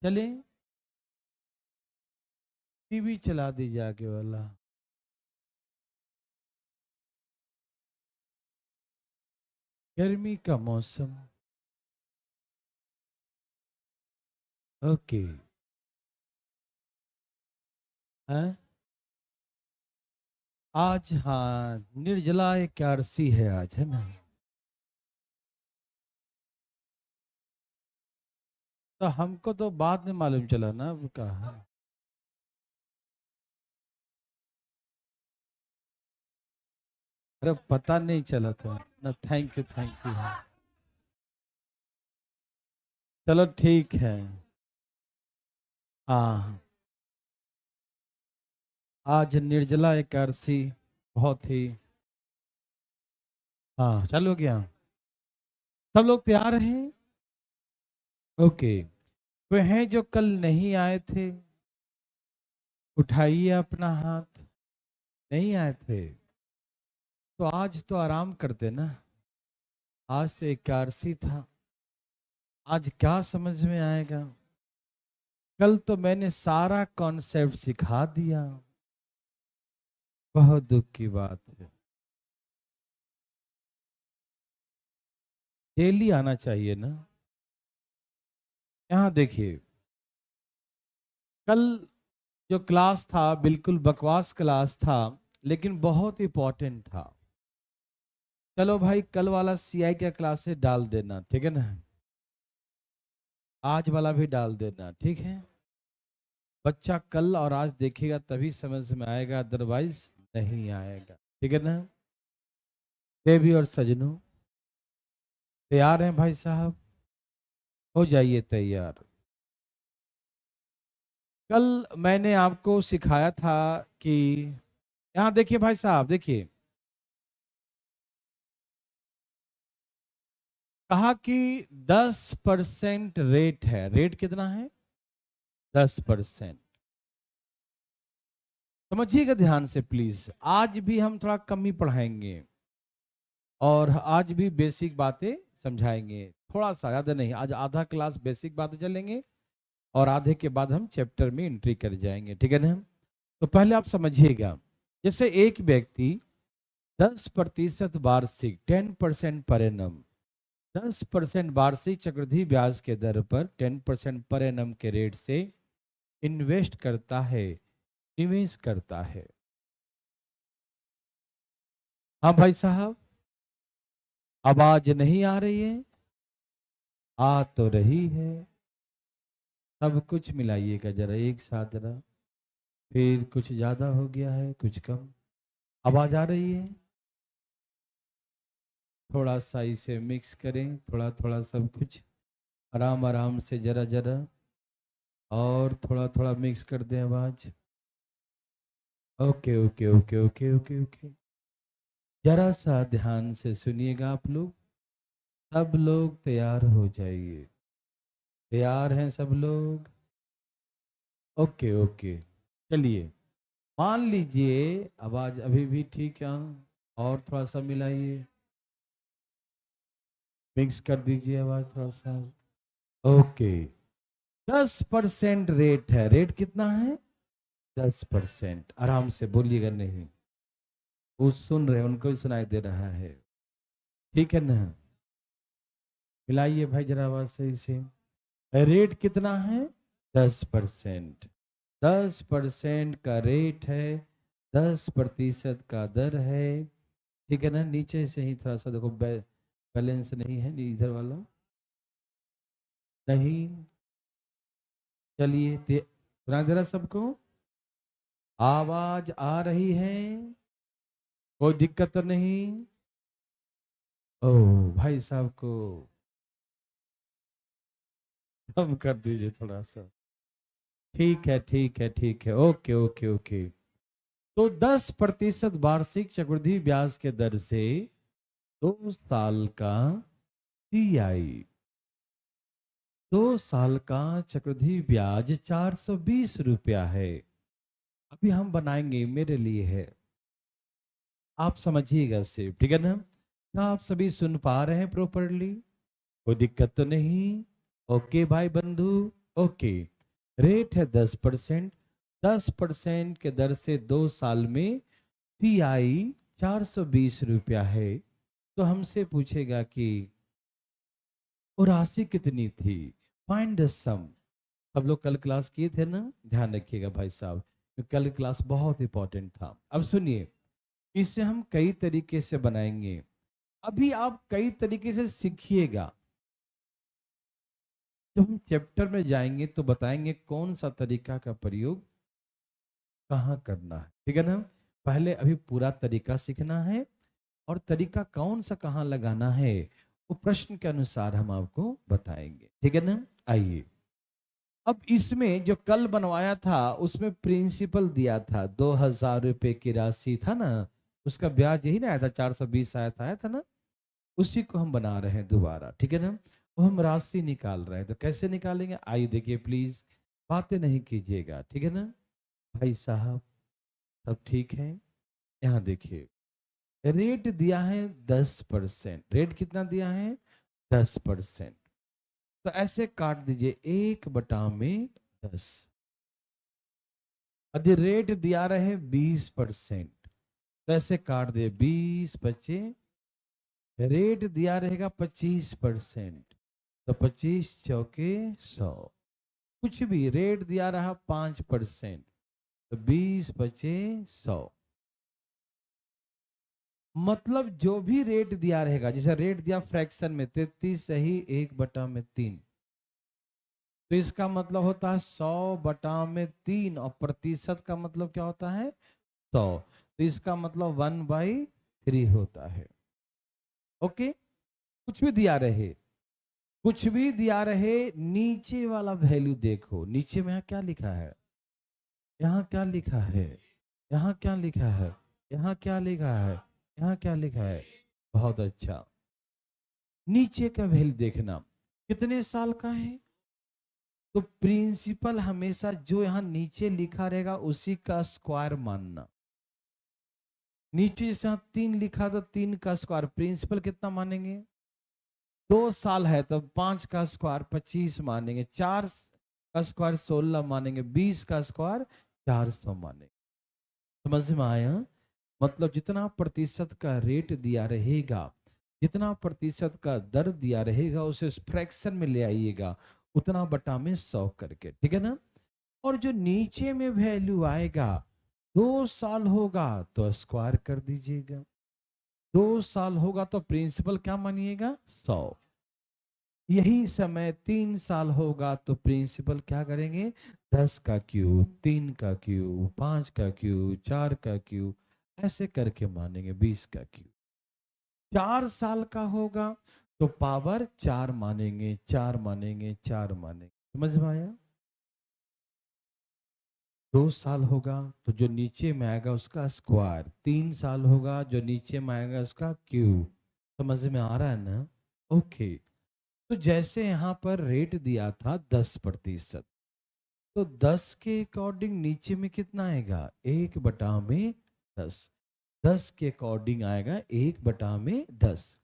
चले टीवी चला दीजिए आगे वाला। गर्मी का मौसम। ओके। हैं? आज हाँ निर्जला एकादशी है आज, है ना? तो हमको तो बाद में मालूम चला ना अब कहा। अरे पता नहीं चला था ना। Thank you thank you. चलो ठीक है। हाँ, आज निर्जला एकादशी बहुत ही। हाँ चलो गया। सब लोग तैयार हैं? ओके। वे हैं जो कल नहीं आए थे, उठाइए अपना हाथ। नहीं आए थे तो आज तो आराम करते ना। आज तो एकादशी था। आज क्या समझ में आएगा? कल तो मैंने सारा कॉन्सेप्ट सिखा दिया। बहुत दुख की बात है। डेली आना चाहिए ना। यहाँ देखिए, कल जो क्लास था बिल्कुल बकवास क्लास था, लेकिन बहुत इंपॉर्टेंट था। चलो भाई, कल वाला सीआई का क्लास से डाल देना, ठीक है ना? आज वाला भी डाल देना, ठीक है? बच्चा कल और आज देखेगा तभी समझ में आएगा, अदरवाइज नहीं आएगा, ठीक है ना? देवी और सजनों, तैयार हैं भाई साहब? हो जाइए तैयार। कल मैंने आपको सिखाया था कि यहाँ देखिए भाई साहब, देखिए कहा कि 10% रेट है। रेट कितना है? 10%। समझिएगा ध्यान से प्लीज। आज भी हम थोड़ा कम ही पढ़ाएंगे और आज भी बेसिक बातें समझाएंगे, थोड़ा सा, ज्यादा नहीं। आज आधा क्लास बेसिक बातें चलेंगे और आधे के बाद हम चैप्टर में एंट्री कर जाएंगे, ठीक है ना? तो पहले आप समझिएगा, जैसे एक व्यक्ति 10% वार्षिक 10% पर एनम 10% वार्षिक चक्रवृद्धि ब्याज के दर पर 10% पर एनम के रेट से इन्वेस्ट करता है, निवेश करता है। हाँ भाई साहब, आवाज नहीं आ रही है? आ तो रही है। सब कुछ मिलाइएगा जरा एक साथ जरा। फिर कुछ ज्यादा हो गया है, कुछ कम। आवाज आ रही है? थोड़ा सा इसे मिक्स करें, थोड़ा थोड़ा सब कुछ आराम आराम से, जरा जरा और थोड़ा थोड़ा मिक्स कर दें आवाज। Okay okay okay okay okay okay. जरा सा ध्यान से सुनिएगा आप लोग। सब लोग तैयार हो जाइए। तैयार हैं सब लोग? Okay okay. चलिए, मान लीजिए आवाज अभी भी ठीक है, और थोड़ा सा मिलाइए, मिक्स कर दीजिए आवाज थोड़ा सा। ओके। 10% रेट है। रेट कितना है? 10%। आराम से बोलिएगा, नहीं वो सुन रहे हैं, उनको भी सुनाई दे रहा है, ठीक है ना? मिलाइए भाई जरा आवाज सही से। रेट कितना है? 10%। 10% का रेट है, 10% का दर है, ठीक है ना? नीचे से ही थोड़ा सा देखो, बैलेंस नहीं है इधर वाला, नहीं। चलिए, सुना दे रहा सबको? आवाज आ रही है? कोई दिक्कत तो नहीं? ओ, भाई साहब को कम कर दीजिए थोड़ा सा। ठीक है ठीक है ठीक है, ओके ओके ओके। तो 10% वार्षिक चक्रवृद्धि ब्याज के दर से 2 साल का सीआई, 2 साल का चक्रवृद्धि ब्याज 420 रुपया है। अभी हम बनाएंगे, मेरे लिए है, आप समझिएगा सिर्फ, ठीक है ना? तो आप सभी सुन पा रहे हैं प्रॉपरली? कोई दिक्कत तो नहीं? ओके भाई बंधु, ओके। रेट है 10%, 10% के दर से 2 साल में CI 420 रुपया है। तो हमसे पूछेगा कि वो राशि कितनी थी, फाइंड द सम। सब लोग कल क्लास किए थे ना, ध्यान रखिएगा भाई साहब, कल क्लास बहुत इंपॉर्टेंट था। अब सुनिए, इसे हम कई तरीके से बनाएंगे। अभी आप कई तरीके से सीखिएगा, जब हम चैप्टर में जाएंगे तो बताएंगे कौन सा तरीका का प्रयोग कहाँ करना है, ठीक है ना। पहले अभी पूरा तरीका सीखना है, और तरीका कौन सा कहाँ लगाना है वो प्रश्न के अनुसार हम आपको बताएंगे, ठीक है ना। आइए, अब इसमें जो कल बनवाया था उसमें प्रिंसिपल दिया था 2000 रुपए की राशि था ना, उसका ब्याज यही ना आया था, 420 आया था ना, उसी को हम बना रहे हैं दोबारा, ठीक है ना। वो हम राशि निकाल रहे हैं, तो कैसे निकालेंगे आइए देखिए, प्लीज बातें नहीं कीजिएगा, ठीक है ना भाई साहब, सब ठीक है। यहाँ देखिए, रेट दिया है 10%, रेट कितना दिया है 10%, तो ऐसे काट दीजिए 1/10। यदि रेट दिया रहे 20%, तो ऐसे काट दिए 20 बचे, रेट दिया रहेगा 25%, तो 25 चौके 100। कुछ भी रेट दिया रहा 5%, तो 20 बचे 100। मतलब जो भी रेट दिया रहेगा, जैसे रेट दिया फ्रैक्शन में 33 सही 1/3, तो इसका मतलब होता है 100/3, और प्रतिशत का मतलब क्या होता है 100, तो इसका मतलब 1/3 होता है। ओके, कुछ भी दिया रहे, कुछ भी दिया रहे, नीचे वाला वैल्यू देखो, नीचे में यहाँ क्या लिखा है, यहाँ क्या लिखा है, यहाँ क्या लिखा है, यहाँ क्या लिखा है, यहाँ क्या लिखा है। बहुत अच्छा, नीचे का वैल्यू देखना कितने साल का है, तो प्रिंसिपल हमेशा जो यहाँ नीचे लिखा रहेगा उसी का स्क्वायर मानना। नीचे से 3 लिखा तो 3 का स्क्वायर, प्रिंसिपल कितना मानेंगे 2 साल है तो 5 का स्क्वायर 25 मानेंगे, 4 का स्क्वायर 16 मानेंगे, 20 का स्क्वायर 400 मानेंगे। समझ में आया, मतलब जितना प्रतिशत का रेट दिया रहेगा, जितना प्रतिशत का दर दिया रहेगा उसे फ्रैक्शन में ले आइएगा, उतना बटा में 100 करके, ठीक है ना। और जो नीचे में वैल्यू आएगा 2 साल होगा तो स्क्वायर कर दीजिएगा, 2 साल होगा तो प्रिंसिपल क्या मानिएगा 100। यही समय 3 साल होगा तो प्रिंसिपल क्या करेंगे 10 का क्यूब, 3 का क्यूब, 5 का क्यूब, 4 का क्यूब, ऐसे करके मानेंगे 20 का क्यूब। 4 साल का होगा तो पावर 4 मानेंगे, 4 मानेंगे, 4 मानेंगे। समझ में आया। 2 साल होगा तो जो नीचे में आएगा उसका स्क्वायर, 3 साल होगा जो नीचे में आएगा उसका क्यूब। समझ में आ रहा है ना। ओके, तो जैसे यहाँ पर रेट दिया था 10%, तो 10 के अकॉर्डिंग नीचे में कितना आएगा 1/10, 10 के अकॉर्डिंग आएगा 1/10,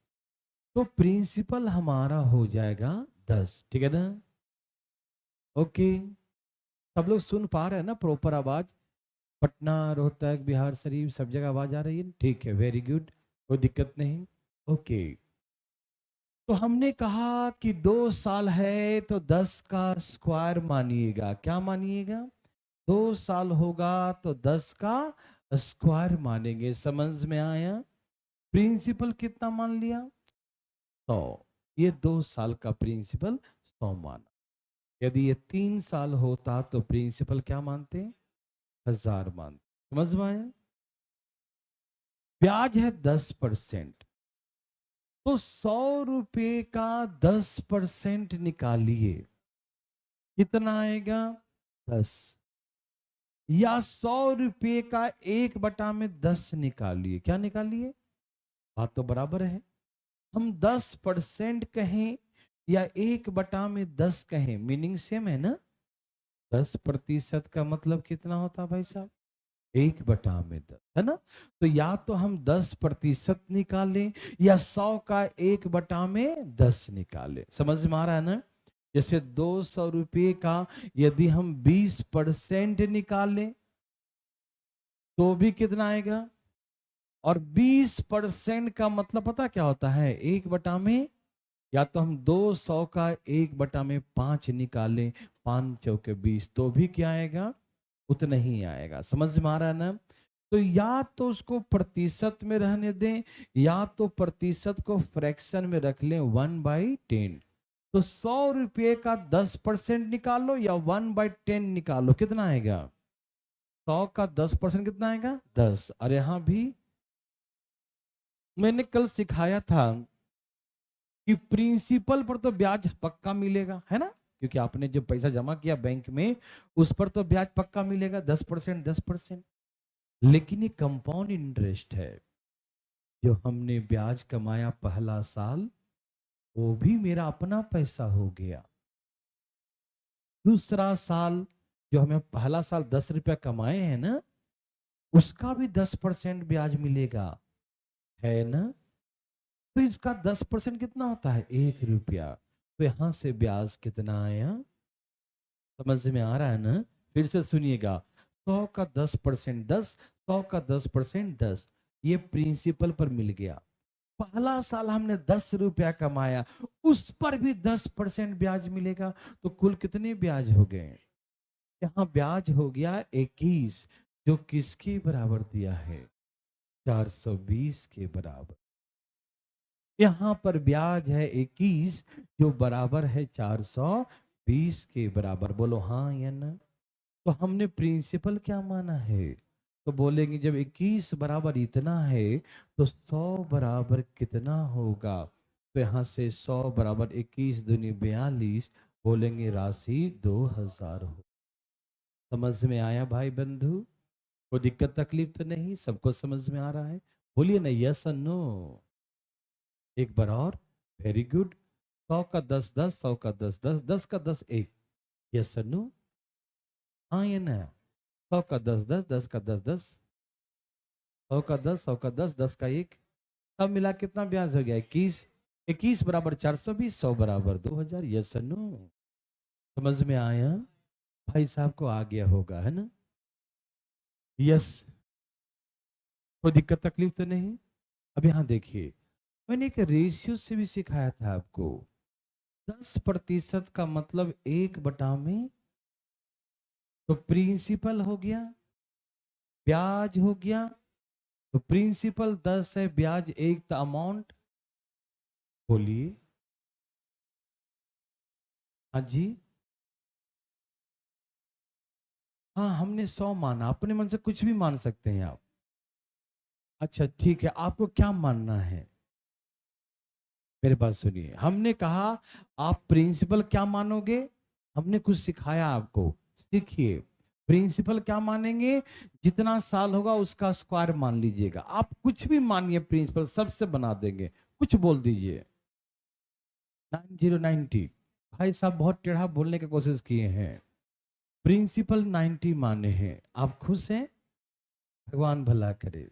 तो प्रिंसिपल हमारा हो जाएगा 10, ठीक है ना। ओके, सब लोग सुन पा रहे हैं ना प्रॉपर आवाज, पटना रोहतक बिहार शरीफ सब जगह आवाज आ रही है, ठीक है, वेरी गुड, कोई दिक्कत नहीं। ओके, तो हमने कहा कि 2 साल है तो 10 का स्क्वायर मानिएगा, क्या मानिएगा 2 साल होगा तो 10 का स्क्वायर मानेंगे। समझ में आया। प्रिंसिपल कितना मान लिया 100, ये 2 साल का प्रिंसिपल 100 माना। यदि ये 3 साल होता तो प्रिंसिपल क्या मानते 1000 मानते। समझ में आया। ब्याज है 10%, तो 100 रुपए का 10% निकालिए, कितना आएगा 10, या 100 रुपए का 1/10 निकालिए, क्या निकालिए, बात तो बराबर है। हम 10% कहें या 1/10 कहें, मीनिंग सेम है ना। 10% का मतलब कितना होता भाई साहब 1/10, है ना। तो या तो हम 10% निकालें या 100 का 1/10 निकालें। समझ में आ रहा है ना। जैसे 200 रुपये का यदि हम 20% निकालें तो भी कितना आएगा? और 20% का मतलब पता क्या होता है? 1/में, या तो हम 200 का 1/5 निकालें, 5 चौके 20, तो भी क्या आएगा? उतना ही आएगा। समझ में आ रहा है ना? तो या तो उसको प्रतिशत में रहने दें, या तो प्रतिशत को फ्रैक्शन में रख लें 1/10। तो 100 रुपये का 10% निकालो या 1/10 निकालो, कितना आएगा? 100 का 10% कितना आएगा? 10। और यहां भी मैंने कल सिखाया था कि प्रिंसिपल पर तो ब्याज पक्का मिलेगा, है ना? क्योंकि आपने जो पैसा जमा किया बैंक में उस पर तो ब्याज पक्का मिलेगा 10%, 10%। लेकिन ये कंपाउंड इंटरेस्ट है। जो हमने ब्याज कमाया पहला साल, वो भी मेरा अपना पैसा हो गया। दूसरा साल, जो हमें पहला साल 10 रुपया कमाए हैं ना, उसका भी 10% ब्याज मिलेगा, है ना? तो इसका 10% कितना होता है? 1 रुपया। तो यहां से ब्याज कितना आया? समझ में आ रहा है ना? फिर से सुनिएगा। 100 का 10% 10, 100 का 10% 10, ये प्रिंसिपल पर मिल गया। पहला साल हमने 10 रुपया कमाया, उस पर भी 10% ब्याज मिलेगा। तो कुल कितने ब्याज हो गए? यहाँ ब्याज हो गया 21, जो किसके बराबर दिया है? 420 के बराबर। यहाँ पर ब्याज है 21, जो बराबर है 420 के बराबर। बोलो हाँ या ना? तो हमने प्रिंसिपल क्या माना है? तो बोलेंगे जब 21 बराबर इतना है तो 100 बराबर कितना होगा? तो यहाँ से 100 बराबर 21 दूनी 42, बोलेंगे राशि 2000 हो। समझ में आया भाई बंधु? कोई दिक्कत तकलीफ तो नहीं? सबको समझ में आ रहा है? बोलिए ना यस और नो। एक बार और। Very good. 100 का 10 10, 100 का 10 10, 10 का 10 1। यस और नो? हाँ या ना? 100 का 10 10, 10 का 10 10, 100 का 10, 100 का 10, 10 का 1, सब मिला कितना ब्याज हो गया? 21। 21 बराबर 420, 100 बराबर 2000। यस और नो? समझ में आया? भाई साहब को आ गया होगा, है ना? यस। कोई दिक्कत तकलीफ तो नहीं? अब यहाँ देखिए, मैंने एक रेशियो से भी सिखाया था आपको। 10% का मतलब 1/में, तो प्रिंसिपल हो गया, ब्याज हो गया। तो प्रिंसिपल 10 है, ब्याज 1, तो अमाउंट बोलिए। हाँ जी। हाँ, हमने 100 माना, अपने मन से कुछ भी मान सकते हैं आप। अच्छा ठीक है, आपको क्या मानना है? मेरे बात सुनिए। हमने कहा आप प्रिंसिपल क्या मानोगे? हमने कुछ सिखाया आपको, सीखिए। प्रिंसिपल क्या मानेंगे? जितना साल होगा उसका स्क्वायर मान लीजिएगा। आप कुछ भी मानिए, प्रिंसिपल सबसे बना देंगे। कुछ बोल दीजिए। 9090। भाई साहब बहुत टेढ़ा बोलने की कोशिश किए हैं। प्रिंसिपल 90 माने हैं। आप खुश हैं? भगवान भला करे।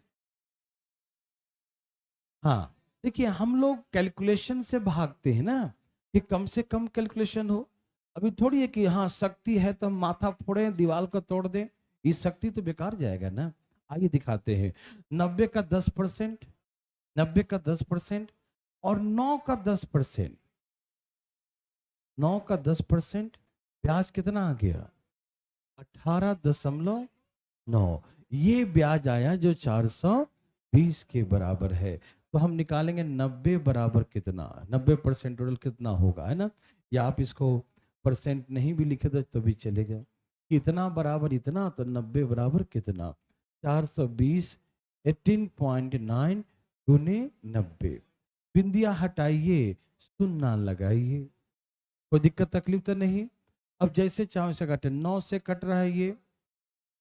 हाँ, देखिए हम लोग कैलकुलेशन से भागते हैं ना, कि कम से कम कैलकुलेशन हो। अभी थोड़ी है कि हाँ शक्ति है तो हम माथा फोड़े दीवार को तोड़ दें। ये शक्ति तो बेकार जाएगा ना। आइए दिखाते हैं। 90 का 10%, 90 का 10% और 9 का 10%। 9 का 10% ब्याज कितना आ गया? 18.9। ये ब्याज आया जो 420 के बराबर है। तो हम निकालेंगे 90 बराबर कितना, 90% टोटल कितना होगा, है ना? या आप इसको परसेंट नहीं भी लिखे तो भी चलेगा। कितना बराबर इतना, तो 90 बराबर कितना? 420, 18.9 गुने 90। बिंदिया हटाइए, शून्य लगाइए। कोई दिक्कत तकलीफ तो नहीं? अब जैसे चाहो से काटे। 9 से कट रहा है, ये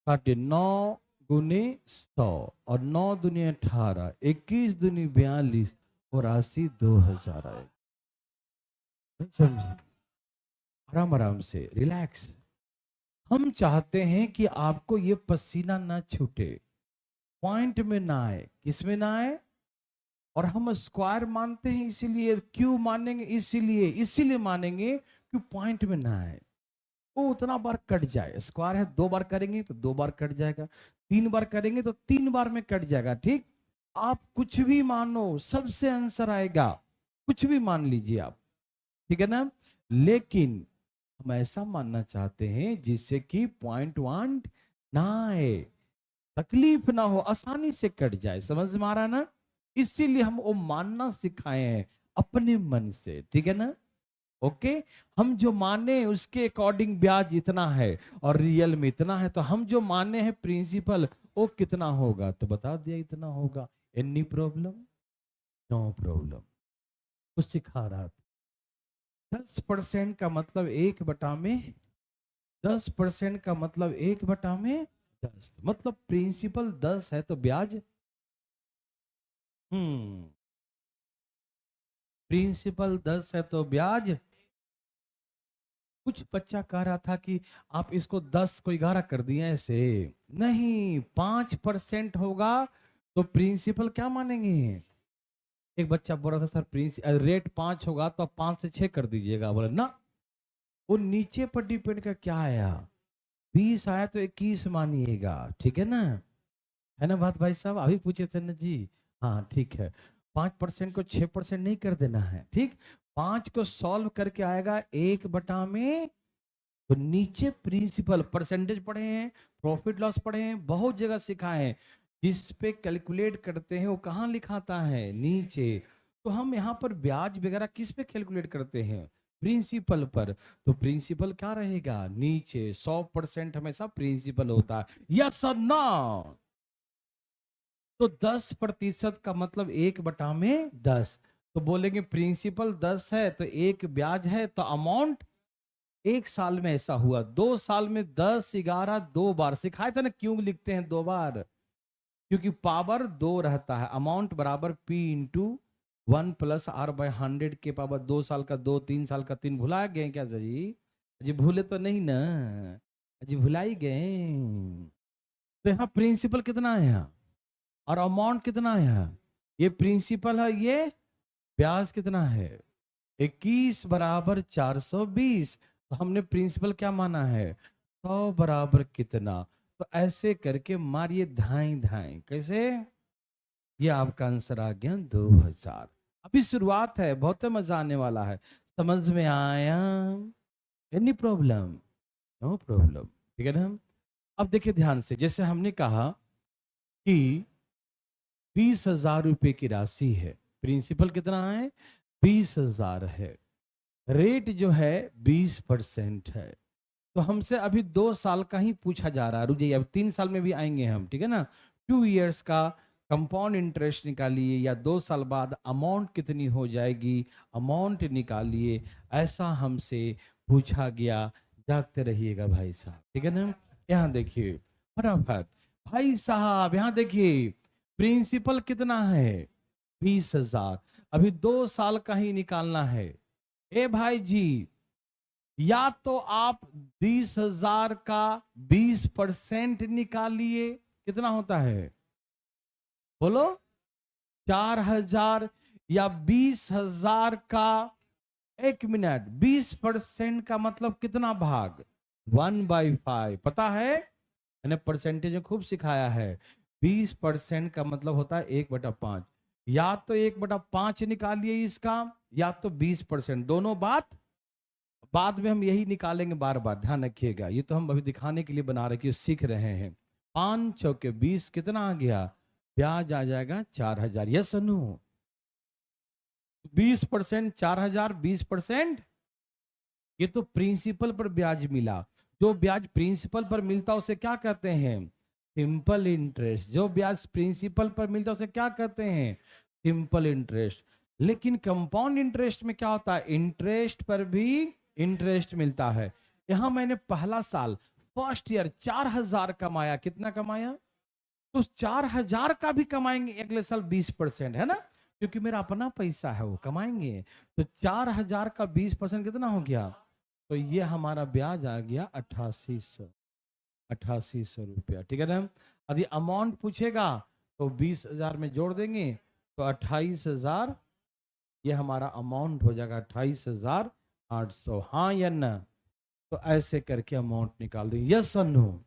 काटे। 9 गुने 100 और 9 दुनी 18, 21 दुनी 42 और 80 2000 आए। नहीं समझे? आराम आराम से रिलैक्स। हम चाहते हैं कि आपको ये पसीना ना छूटे, पॉइंट में ना आए। किस में ना आए? और हम स्क्वायर मानते हैं, इसीलिए क्यों मानेंगे? इसीलिए मानेंगे क्यों पॉइंट में ना आए, वो उतना बार कट जाए। स्क्वायर है, 2 बार करेंगे तो 2 बार कट जाएगा, 3 बार करेंगे तो 3 बार में कट जाएगा। ठीक, आप कुछ भी मानो, सबसे आंसर आएगा, कुछ भी मान लीजिए आप, ठीक है ना। लेकिन हम ऐसा मानना चाहते हैं जिससे कि पॉइंट वांट ना आए, तकलीफ ना हो, आसानी से कट जाए। समझ में आ रहा है ना? इसीलिए हम वो मानना सिखाए हैं अपने मन से, ठीक है ना। ओके, हम जो माने उसके अकॉर्डिंग ब्याज इतना है और रियल में इतना है, तो हम जो माने हैं प्रिंसिपल वो कितना होगा, तो बता दिया इतना होगा। Any problem? No problem. कुछ सिखा रहा था। 10% का मतलब 1/में, 10% का मतलब 1/10, मतलब प्रिंसिपल 10 है तो ब्याज, प्रिंसिपल 10 है तो ब्याज। कुछ बच्चा कह रहा था कि आप इसको 10 को 11 कर दिए, ऐसे नहीं, 5% होगा तो प्रिंसिपल क्या मानेंगे। एक बच्चा बोल रहा था सर रेट 5 होगा तो आप 5 से 6 कर दीजिएगा। बोले ना, वो नीचे पर डिपेंड कर क्या आया, 20 आया तो 21 मानिएगा, ठीक है ना। है ना बात भाई साहब? अभी पूछे थे ना जी। हाँ ठीक है, 5% को 6% नहीं कर देना है, ठीक। 5 को सॉल्व करके आएगा 1/में, तो नीचे प्रिंसिपल परसेंटेज पढ़े हैं, प्रॉफिट लॉस पढ़े हैं, बहुत जगह सिखाए हैं। जिस पे कैलकुलेट करते हैं वो कहाँ लिखाता है, नीचे। तो हम यहाँ पर ब्याज वगैरह किस पे कैलकुलेट करते हैं, प्रिंसिपल पर। तो प्रिंसिपल क्या रहेगा, नीचे। 100% हमेशा प्रिंसिपल होता है, यस और नो। तो 10% का मतलब 1/10। तो बोलेंगे प्रिंसिपल 10 है तो 1 ब्याज है, तो अमाउंट 1 साल में ऐसा हुआ, 2 साल में 10 11 2 बार सिखाया था ना। क्यों लिखते हैं 2 बार, क्योंकि पावर 2 रहता है। अमाउंट बराबर P इंटू 1 प्लस R/100 के पावर 2 साल का 2, 3 साल का 3। भुला गए क्या जी? जी भूले तो नहीं ना, जी भुलाई गए। तो यहाँ प्रिंसिपल कितना है यहाँ, और अमाउंट कितना है यहाँ। ये प्रिंसिपल है, ये ब्याज कितना है, 21 बराबर 420। तो हमने प्रिंसिपल क्या माना है, 100 बराबर कितना। तो ऐसे करके मारिए धाई धाई, कैसे। ये आपका आंसर आ गया 2000। अभी शुरुआत है, बहुत मजा आने वाला है। समझ में आया? Any problem? नो प्रॉब्लम, ठीक है ना। अब देखिए ध्यान से, जैसे हमने कहा कि 20,000 रुपए की राशि है, प्रिंसिपल कितना है, 20,000 है, रेट जो है 20% है। तो हमसे अभी 2 साल का ही पूछा जा रहा है, रुक जाइए, अब 3 साल में भी आएंगे हम, ठीक है ना। 2 इयर्स का कंपाउंड इंटरेस्ट निकालिए, या 2 साल बाद अमाउंट कितनी हो जाएगी, अमाउंट निकालिए। ऐसा हमसे पूछा गया। जागते रहिएगा भाई साहब, ठीक है ना। यहाँ देखिए फटाफट भाई साहब, यहाँ देखिए प्रिंसिपल कितना है, 20,000। अभी 2 साल का ही निकालना है। ए भाई जी, या तो आप 20,000 का 20% निकालिए, कितना होता है बोलो, 4,000, या 20,000 का, 1 मिनट, 20% का मतलब कितना भाग, 1/5। पता है, मैंने परसेंटेज में खूब सिखाया है। 20% का मतलब होता है 1/5। या तो 1/5 निकालिए इसका, या तो 20%, दोनों बात बाद में हम यही निकालेंगे बार बार, ध्यान रखिएगा। ये तो हम अभी दिखाने के लिए बना रहे कि सीख रहे हैं। 5 चौके 20, कितना आ गया, ब्याज आ जाएगा 4,000। Yes no, 20%, 4,000, 20%। ये तो प्रिंसिपल पर ब्याज मिला। जो ब्याज प्रिंसिपल पर मिलता है उसे क्या कहते हैं, सिंपल इंटरेस्ट। जो ब्याज प्रिंसिपल पर मिलता है उसे क्या कहते हैं, सिंपल इंटरेस्ट। लेकिन कंपाउंड इंटरेस्ट में क्या होता है, इंटरेस्ट पर भी इंटरेस्ट मिलता है। यहां मैंने पहला साल, फर्स्ट ईयर 4,000 कमाया, कितना कमाया, तो 4,000 का भी कमाएंगे अगले साल 20%, है ना, क्योंकि मेरा अपना पैसा है, वो कमाएंगे। तो 4,000 का 20% कितना हो गया, तो ये हमारा ब्याज आ गया 8800, 8800 रुपया, ठीक है ना। यदि अमाउंट पूछेगा तो 20,000 में जोड़ देंगे तो 28,000, ये हमारा अमाउंट हो जाएगा 28,000 800, हाँ या ना? तो ऐसे करके अमाउंट निकाल देंगे। यस और नो?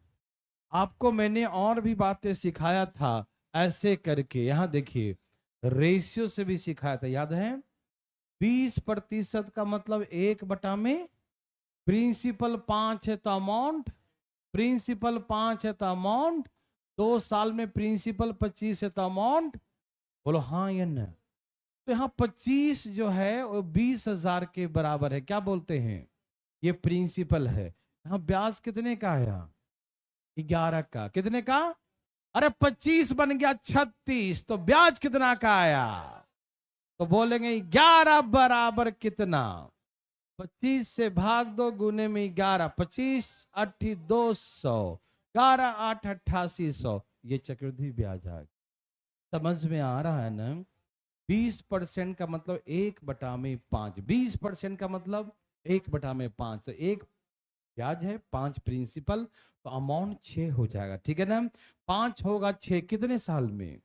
आपको मैंने और भी बातें सिखाया था ऐसे करके। यहां देखिए, रेशियो से भी सिखाया था, याद है? 20% का मतलब 1/में, प्रिंसिपल 5 है तो अमाउंट, प्रिंसिपल 5 है तो अमाउंट, 2 साल में प्रिंसिपल 25 है तो अमाउंट। बोलो हाँ या ना? तो यहाँ 25 जो है वो 20,000 के बराबर है। क्या बोलते हैं? ये प्रिंसिपल है। यहाँ ब्याज कितने का है? 11 का। कितने का? अरे 25 बन गया 36, तो ब्याज कितना का आया? तो बोलेंगे 11 बराबर कितना? 25 से भाग दो, गुने में 11, 25 8 200, 11 8 8800। ये चक्रवृद्धि ब्याज आ गया। समझ में आ रहा है ना? 20% का मतलब 1/5। 20% का मतलब 1/5। तो एक ब्याज है, 5 प्रिंसिपल, तो अमाउंट 6 हो जाएगा। ठीक है ना? 5 होगा 6 कितने साल में?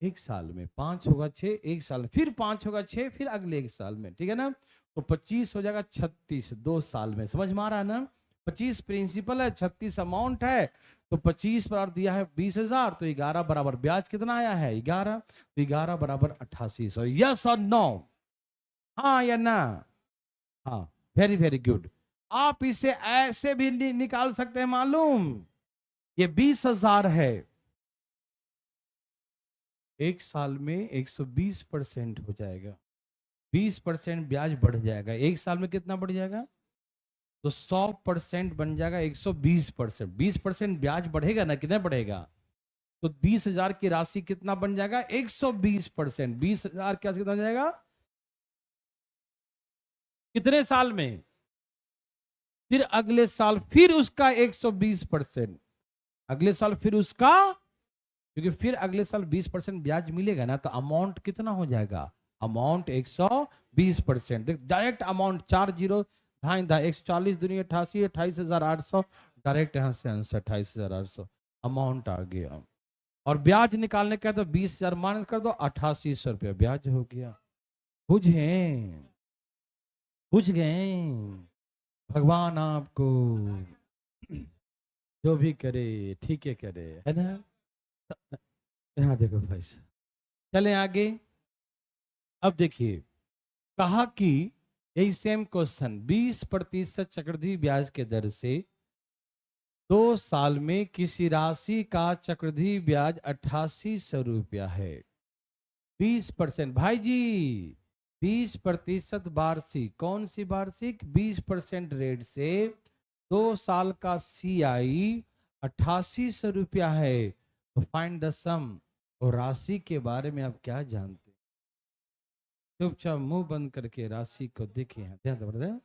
1 साल में। 5 होगा 6 1 साल में, फिर 5 होगा 6 फिर अगले 1 साल में। ठीक है ना? तो 25 हो जाएगा 36 2 साल में। समझ में आ रहा है ना? 25 प्रिंसिपल है, 36 अमाउंट है। तो 25 पर दिया है 20,000, तो 11 बराबर ब्याज कितना आया है? 11। तो 11 बराबर 8800। यस और नो? हाँ या ना? हाँ, वेरी वेरी गुड। आप इसे ऐसे भी निकाल सकते हैं, मालूम? ये 20,000 है, 1 साल में 120% हो जाएगा। 20% ब्याज बढ़ जाएगा। 1 साल में कितना बढ़ जाएगा? तो 100% बन जाएगा 120%। 20% ब्याज बढ़ेगा ना? कितना बढ़ेगा? तो 20,000 की राशि कितना बन जाएगा? 120%। 20,000 क्या कितना बन जाएगा? कितने साल में? फिर अगले साल फिर उसका 120%। अगले साल फिर उसका, क्योंकि फिर अगले साल 20% ब्याज मिलेगा ना, तो अमाउंट कितना हो जाएगा? अमाउंट 120%। डायरेक्ट अमाउंट 4 जीरो, ढाई ढाई 140 दुनिया 88, 28,800। डायरेक्ट यहां से आंसर 28,800 अमाउंट आ गया। और ब्याज निकालने का तो 20,000 माइनस कर दो, 8800 रुपया ब्याज हो गया। बुझे? बुझ गए? भगवान आपको जो भी करे ठीक है करे, है ना? यहाँ देखो भाई साहब, चले आगे। अब देखिए, कहा कि यही सेम क्वेश्चन, 20% चक्रवृद्धि ब्याज के दर से 2 साल में किसी राशि का चक्रवृद्धि ब्याज 8800 रुपया है। 20% भाई जी, 20% वार्षिक। कौन सी वार्षिक? 20% रेट से 2 साल का CI 8800 रुपया है। तो फाइंड द सम। और राशि के बारे में आप क्या जानते हैं? चुपचाप मुंह बंद करके राशि को देखिए, ध्यान से बताएं,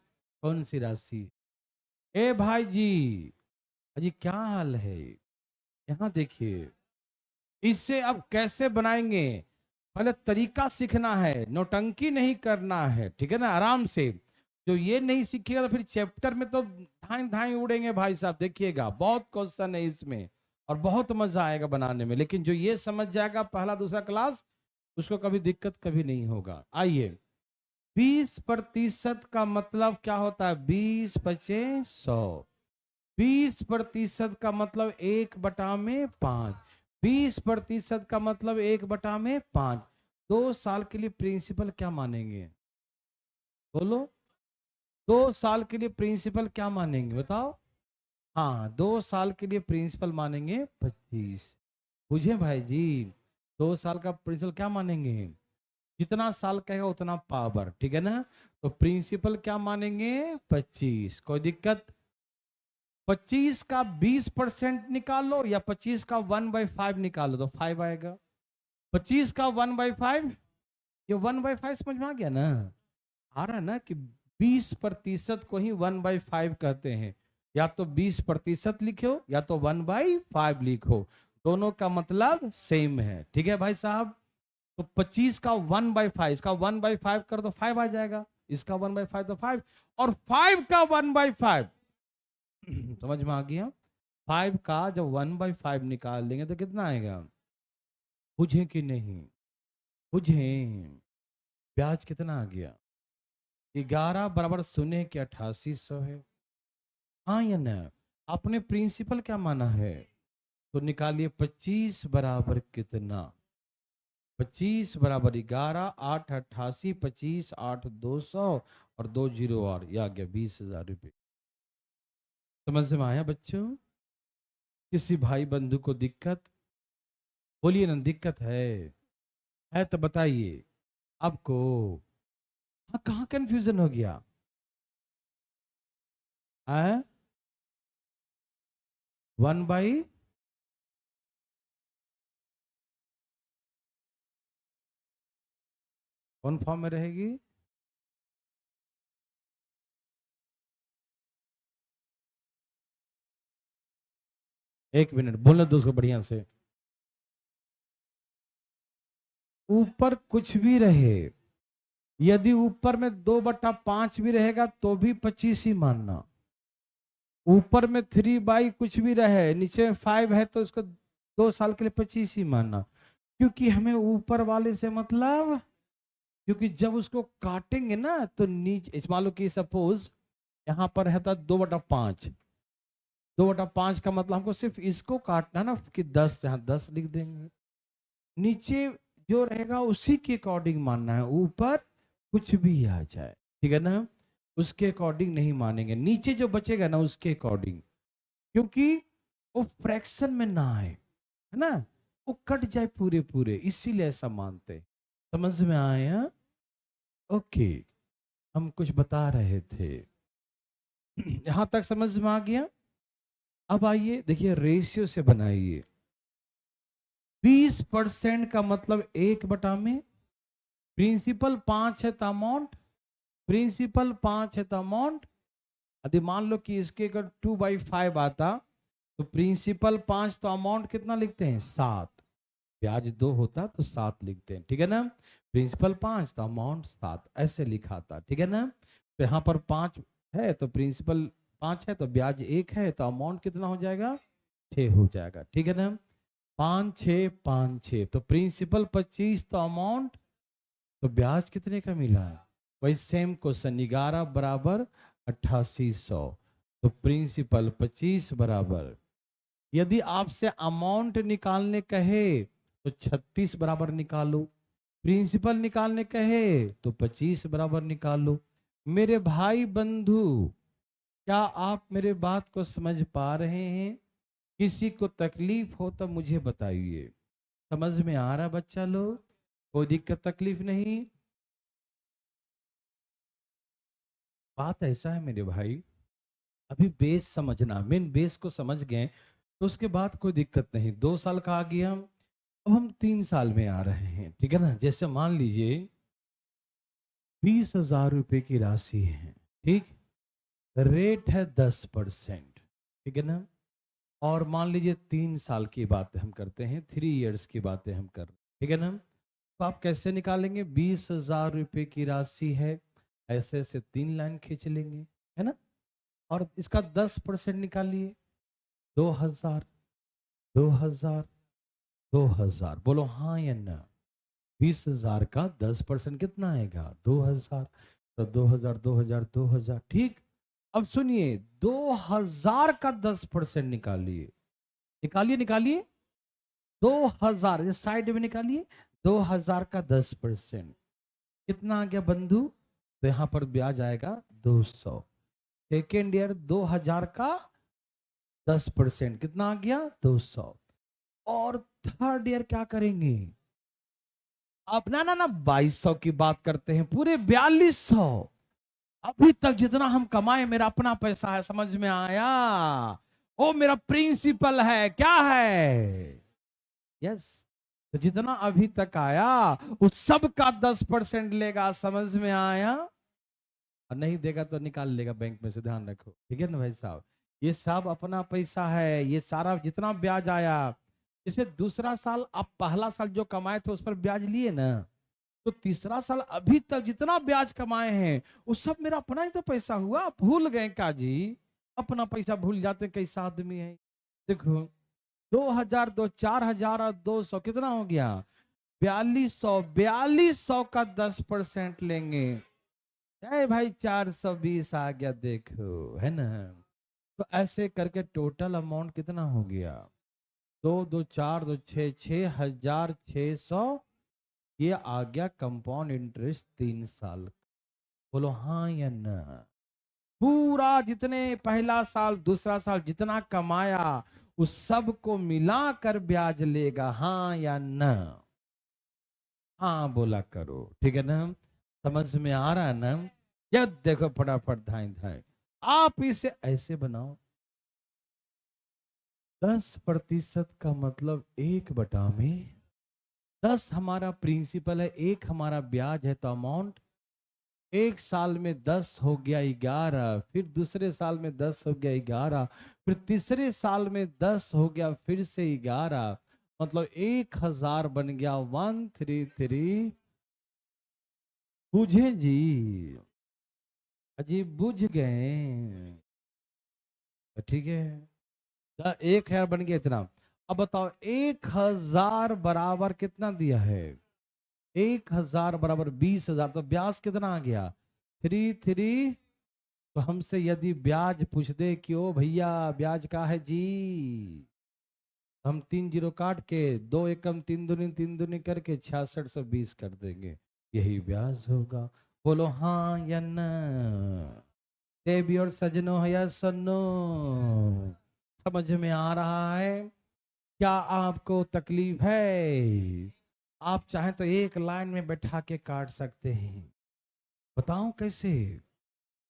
कौन सी राशि? ए भाई जी, अजी क्या हाल है? यहाँ देखिए, इससे अब कैसे बनाएंगे? पहले तरीका सीखना है, नौटंकी नहीं करना है। ठीक है ना? आराम से। जो ये नहीं सीखेगा तो फिर चैप्टर में तो धाई धाई उड़ेंगे भाई साहब। देखिएगा, बहुत क्वेश्चन है इसमें और बहुत मजा आएगा बनाने में। लेकिन जो ये समझ जाएगा पहला दूसरा क्लास, उसको कभी दिक्कत कभी नहीं होगा। आइए, 20% का मतलब क्या होता है? 20 × 100। 20% का मतलब 1/5। 20% का मतलब 1/5। 2 साल के लिए प्रिंसिपल क्या मानेंगे? बोलो, 2 साल के लिए प्रिंसिपल क्या मानेंगे? बताओ। हाँ, 2 साल के लिए प्रिंसिपल मानेंगे 25। बुझे भाई जी? 2 साल का प्रिंसिपल क्या मानेंगे? जितना साल कहेगा उतना पावर। ठीक है ना? तो प्रिंसिपल क्या मानेंगे? 25। कोई दिक्कत? 25 का 20% निकाल लो या 25 का 1/5 निकाल लो तो 5 आएगा। 25 का 1/5, ये 1/5 समझ में आ गया ना? आ रहा है ना कि 20% को ही 1/5 कहते हैं। या तो 20% लिखो या तो 1/5 लिखो, दोनों का मतलब सेम है। ठीक है भाई साहब? तो 25 का 1/5, इसका 1/5 कर दो 5 आ जाएगा, इसका 1/5 तो 5, और 5 का 1/5 समझ में आ गया? 5 का जब 1/5 निकाल लेंगे तो कितना आएगा? बुझे कि नहीं? बुझे? ब्याज कितना आ गया? 11 बराबर शून्य के 8800 है। हाँ या ना? आपने प्रिंसिपल क्या माना है? तो निकालिए 25 बराबर कितना? 25 बराबर 11, 8 88, 25 8 200 और 2 जीरो और ये आ गया 20,000 रुपये। समझ में आया बच्चों? किसी भाई बंधु को दिक्कत? बोलिए ना, दिक्कत है तो बताइए आपको। हाँ, कहाँ कंफ्यूजन हो गया? है 1/, कौन फॉर्म में रहेगी? एक मिनट बोलने दो उसको बढ़िया से। ऊपर कुछ भी रहे, यदि ऊपर में 2/5 भी रहेगा तो भी 25 ही मानना। ऊपर में 3/, कुछ भी रहे, नीचे में 5 है तो उसको 2 साल के लिए 25 ही मानना। क्योंकि हमें ऊपर वाले से मतलब, क्योंकि जब उसको काटेंगे ना तो नीचे मान लो कि सपोज यहाँ पर है था 2/5, 2/5 का मतलब हमको सिर्फ इसको काटना है ना कि 10, यहाँ 10 लिख देंगे। नीचे जो रहेगा उसी के अकॉर्डिंग मानना है, ऊपर कुछ भी आ जाए, ठीक है ना, उसके अकॉर्डिंग नहीं मानेंगे। नीचे जो बचेगा ना उसके अकॉर्डिंग, क्योंकि वो फ्रैक्शन में ना आए, है ना, वो कट जाए पूरे पूरे, इसीलिए ऐसा मानते हैं। समझ में आया? ओके, हम कुछ बता रहे थे। यहां तक समझ में आ गया? अब आइए देखिए, रेशियो से बनाइए। 20% का मतलब 1/में, प्रिंसिपल 5 है तो अमाउंट, प्रिंसिपल 5 है तो अमाउंट। यदि मान लो कि इसके अगर 2/5 आता तो प्रिंसिपल 5 तो अमाउंट कितना लिखते हैं 7, ब्याज 2 होता तो 7 लिखते हैं, ठीक है ना। प्रिंसिपल 5 तो अमाउंट 7 ऐसे लिखा था, ठीक है ना। तो यहाँ पर 5 है तो प्रिंसिपल 5 है तो ब्याज 1 है तो अमाउंट कितना हो जाएगा 6 हो जाएगा, ठीक है ना। 5 6 5 6 तो प्रिंसिपल 25 तो अमाउंट, तो ब्याज कितने का मिला है? वही सेम क्वेश्चन, 11 बराबर 8800 तो प्रिंसिपल 25 बराबर, यदि आपसे अमाउंट निकालने कहे तो 36 बराबर निकालो, प्रिंसिपल निकालने कहे तो 25 बराबर निकालो। मेरे भाई बंधु, क्या आप मेरे बात को समझ पा रहे हैं? किसी को तकलीफ हो तो मुझे बताइए। समझ में आ रहा बच्चा लोग? कोई दिक्कत तकलीफ नहीं? बात ऐसा है मेरे भाई, अभी बेस समझना, मेन बेस को समझ गए तो उसके बाद कोई दिक्कत नहीं। 2 साल का आ गया, अब हम 3 साल में आ रहे हैं, ठीक है ना। जैसे मान लीजिए 20,000 रुपए की राशि है, ठीक, रेट है 10%, ठीक है ना। और मान लीजिए 3 साल की बात हम करते हैं, 3 इयर्स की बातें हम कर रहे हैं, ठीक है ना। तो आप कैसे निकालेंगे? 20,000 रुपए की राशि है, ऐसे ऐसे 3 लाइन खींच लेंगे, है ना। और इसका 10% निकालिए, 2,000, 2,000, 2,000, बोलो हाँ या ना। 20,000 का 10% कितना आएगा? 2,000। तो 2,000 2,000 2,000, ठीक। अब सुनिए, 2,000 का 10% निकालिए, निकालिए निकालिए, 2,000 ये साइड में निकालिए। 2,000 का 10% कितना आ गया बंधु? तो यहां पर ब्याज आएगा 200। सेकेंड ईयर 2,000 का 10% कितना आ गया? 200। और थर्ड ईयर क्या करेंगे? अब ना ना ना 2,200 की बात करते हैं, पूरे 4,200। अभी तक जितना हम कमाए मेरा अपना पैसा है, समझ में आया? ओ मेरा प्रिंसिपल है, क्या है? यस। तो जितना अभी तक आया उस सब का 10% लेगा, समझ में आया? और नहीं देगा तो निकाल लेगा बैंक में से, ध्यान रखो, ठीक है ना भाई साहब। ये सब अपना पैसा है, ये सारा जितना ब्याज आया, जैसे दूसरा साल आप पहला साल जो कमाए थे उस पर ब्याज लिए ना, तो तीसरा साल अभी तक जितना ब्याज कमाए हैं वो सब मेरा अपना ही तो पैसा हुआ। भूल गए का जी? अपना पैसा भूल जाते कैसा आदमी है। देखो 2,000 दो 4,000 और 200 कितना हो गया? 4,200। 4,200 का 10% लेंगे अरे भाई 420 आ गया देखो, है ना। तो ऐसे करके टोटल अमाउंट कितना हो गया? दो दो चार दो छः, 6,600। ये आ गया कंपाउंड इंटरेस्ट 3 साल। बोलो हाँ या ना। पूरा जितने पहला साल दूसरा साल जितना कमाया उस सब को मिलाकर ब्याज लेगा, हाँ या ना? हाँ बोला करो, ठीक है ना। समझ में आ रहा है ना? या देखो फटाफट धाए धाए। आप इसे ऐसे बनाओ, 10% का मतलब 1/10। हमारा प्रिंसिपल है, एक हमारा ब्याज है, तो अमाउंट एक साल में 10 हो गया 11, फिर दूसरे साल में 10 हो गया 11, फिर तीसरे साल में 10 हो गया फिर से 11, मतलब 1,000 बन गया 133। बुझे जी? अजी बुझ गए? तो ठीक है, 1,000 बन गया इतना। अब बताओ 1,000 बराबर कितना दिया है? 1,000 बराबर 20,000, तो ब्याज कितना आ गया? 3 3। तो हमसे यदि ब्याज पूछ दे कि ओ भैया ब्याज का है जी, हम 3 जीरो काट के 2 एकम 3 दूनी 3 दूनी करके 6620 कर देंगे, यही ब्याज होगा। बोलो हाँ या ना। देवी और सजनों है या सन्नो, समझ में आ रहा है? क्या आपको तकलीफ है? आप चाहें तो एक लाइन में बैठा के काट सकते हैं। बताऊं कैसे?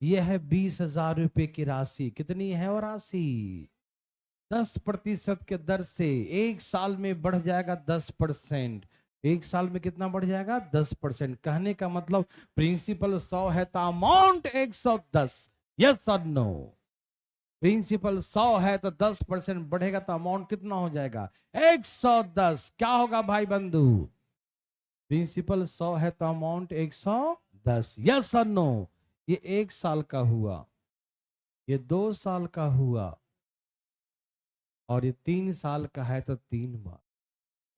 यह है 20,000 रुपए की राशि। कितनी है वो राशि? 10% के दर से एक साल में बढ़ जाएगा 10%। एक साल में कितना बढ़ जाएगा? 10%। कहने का मतलब प्रिंसिपल 100 है तो अमाउंट 110। यस और नो? प्रिंसिपल 100 है तो 10% बढ़ेगा तो अमाउंट कितना हो जाएगा? 110। क्या होगा भाई बंधु? प्रिंसिपल 100 है तो अमाउंट 110। यस और नो? ये एक साल का हुआ, ये 2 साल का हुआ, और ये 3 साल का है तो 3 बार।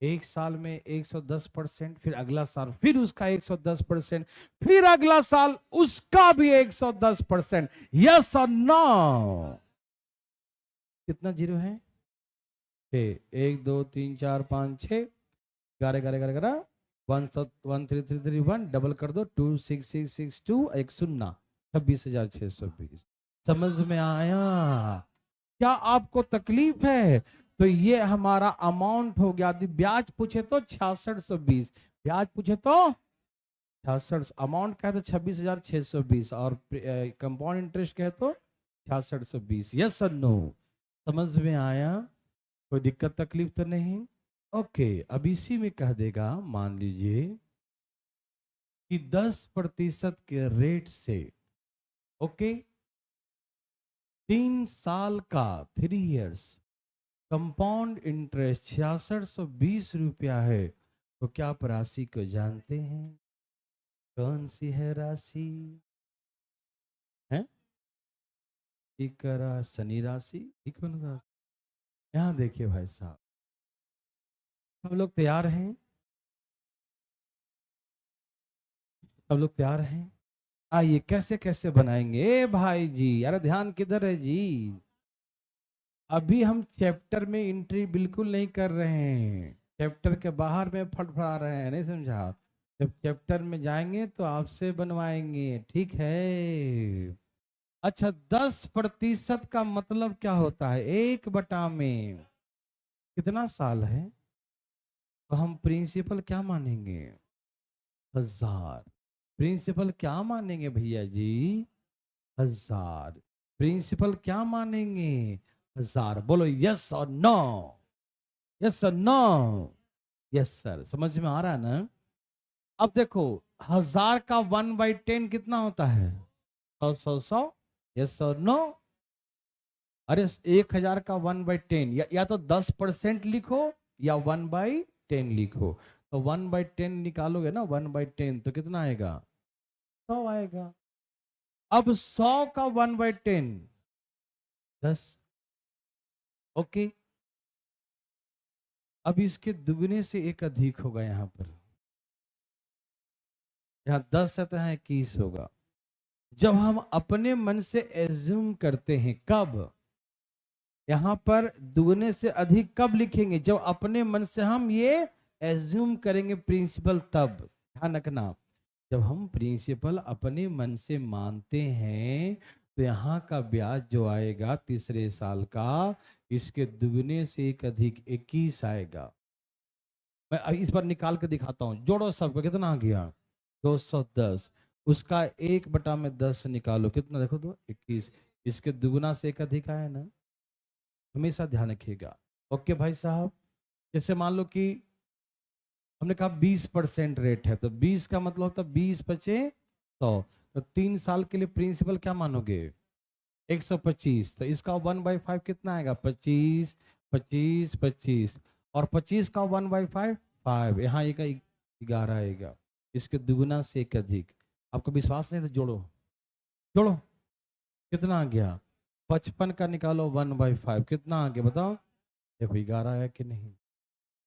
एक साल में 110%, फिर अगला साल फिर उसका 110%, फिर अगला साल उसका भी 110%। यस और नो? कितना जीरो है? 1 2 3 4 5 6, 11 11 11 1 3 3 3 1, डबल कर दो 2 6 6 6 2, एक शून्य, 26,620। समझ में आया? क्या आपको तकलीफ है? तो ये हमारा अमाउंट हो गया। यदि ब्याज पूछे तो 6620, ब्याज पूछे तो 66, अमाउंट कहे तो 26,620, और कंपाउंड इंटरेस्ट कहे तो 6620। यस और नो? समझ में आया? कोई दिक्कत तकलीफ तो नहीं? ओके, अब इसी में कह देगा, मान लीजिए कि 10% के रेट से, ओके, 3 साल का, 3 इयर्स, कंपाउंड इंटरेस्ट 6620 है। तो क्या आप राशि को जानते हैं? कौन सी है राशि? है शनि राशि। ठीक है ना? यहाँ देखिए भाई साहब, सब लोग तैयार हैं? सब लोग तैयार हैं? आइए कैसे कैसे बनाएंगे। ए भाई जी, अरे ध्यान किधर है जी? अभी हम चैप्टर में एंट्री बिल्कुल नहीं कर रहे हैं, चैप्टर के बाहर में फड़फड़ा रहे हैं, नहीं समझा? जब चैप्टर में जाएंगे तो आपसे बनवाएंगे, ठीक है? अच्छा, 10% का मतलब क्या होता है? 1/में कितना साल है? तो हम प्रिंसिपल क्या मानेंगे? 1,000। प्रिंसिपल क्या मानेंगे भैया जी? 1,000। प्रिंसिपल क्या मानेंगे? 1,000। बोलो यस और नो? यस और नो? Yes sir. समझ में आ रहा है ना? अब देखो, 1,000 का 1/10 कितना होता है? 100 100 100। यस और नो? अरे 1,000 का 1/10, या तो 10% लिखो या 1/10 लिखो। तो 1/10 निकालोगे ना, 1/10 तो कितना आएगा? 100 आएगा। अब 100 का 1/10, 10। ओके, अब इसके दुगने से एक अधिक होगा यहाँ पर। यहाँ 10 है तो यहाँ 21 होगा। जब हम अपने मन से एज्यूम करते हैं, कब? यहां पर दुगने से अधिक कब लिखेंगे? जब अपने मन से हम ये एज्यूम करेंगे प्रिंसिपल, तब ध्यान रखना। जब हम प्रिंसिपल अपने मन से मानते हैं तो यहाँ का ब्याज जो आएगा तीसरे साल का, इसके दुगने से एक अधिक 21 आएगा। मैं इस बार निकाल के दिखाता हूँ, जोड़ो सबको, कितना आ गया? 210। उसका 1/10 निकालो, कितना? देखो तो 21। इसके दुगुना से एक अधिक आया ना, हमेशा ध्यान रखिएगा। ओके भाई साहब, जैसे मान लो कि हमने कहा 20% रेट है, तो 20 का मतलब होता है 20 बचे 100, तो 3 साल के लिए प्रिंसिपल क्या मानोगे? 125। तो इसका 1/5 कितना आएगा? 25, 25, 25, और 25 का 1/5 5, यहाँ एक 11 आएगा। इसके दुगुना से एक अधिक। आपको विश्वास नहीं तो जोड़ो, जोड़ो, कितना आ गया? 55 का निकालो 1/5, कितना आ गया बताओ? देखो 11 आया कि नहीं?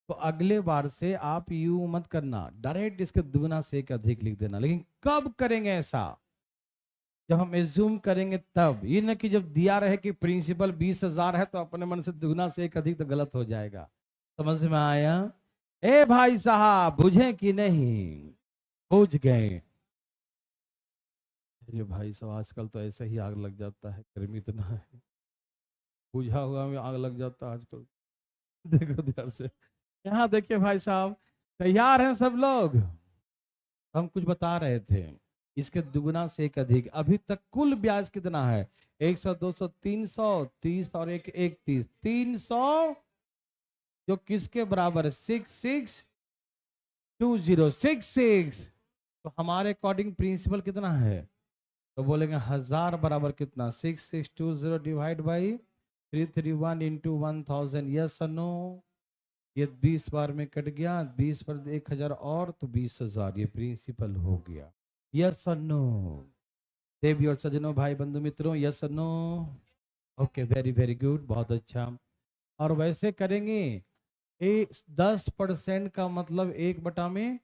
तो अगले बार से आप यू मत करना, डायरेक्ट इसके दुगना से एक अधिक लिख देना। लेकिन कब करेंगे ऐसा? जब हम एज्यूम करेंगे तब। ये ना कि जब दिया रहे कि प्रिंसिपल 20,000 है तो अपने मन से दुगना से एक अधिक, तो गलत हो जाएगा। समझ में आया? ए भाई साहब, बुझे कि नहीं? बुझ गए? अरे भाई साहब, आजकल तो ऐसे ही आग लग जाता है, गर्मी इतना है, बुझा हुआ में आग लग जाता है आजकल। देखो ध्यान से, यहाँ देखिए भाई साहब, तैयार हैं सब लोग? हम कुछ बता रहे थे, इसके दुगुना से एक अधिक। अभी तक कुल ब्याज कितना है? 100, 200, 300, 30 और एक 31, 300, जो किसके बराबर है? 662066। तो हमारे अकॉर्डिंग प्रिंसिपल कितना है? तो बोलेंगे 1000 बराबर कितना? 6620 डिवाइड बाई 331 इंटू 1000। यस और नो? ये 20 बार में कट गया, 20 पर 1000 और तो 20,000, ये प्रिंसिपल हो गया। यस और नो? देवी और सजनों, भाई बंधु मित्रों, यस और no? Okay, very very good, बहुत अच्छा। और वैसे करेंगे, 10% का मतलब 1 में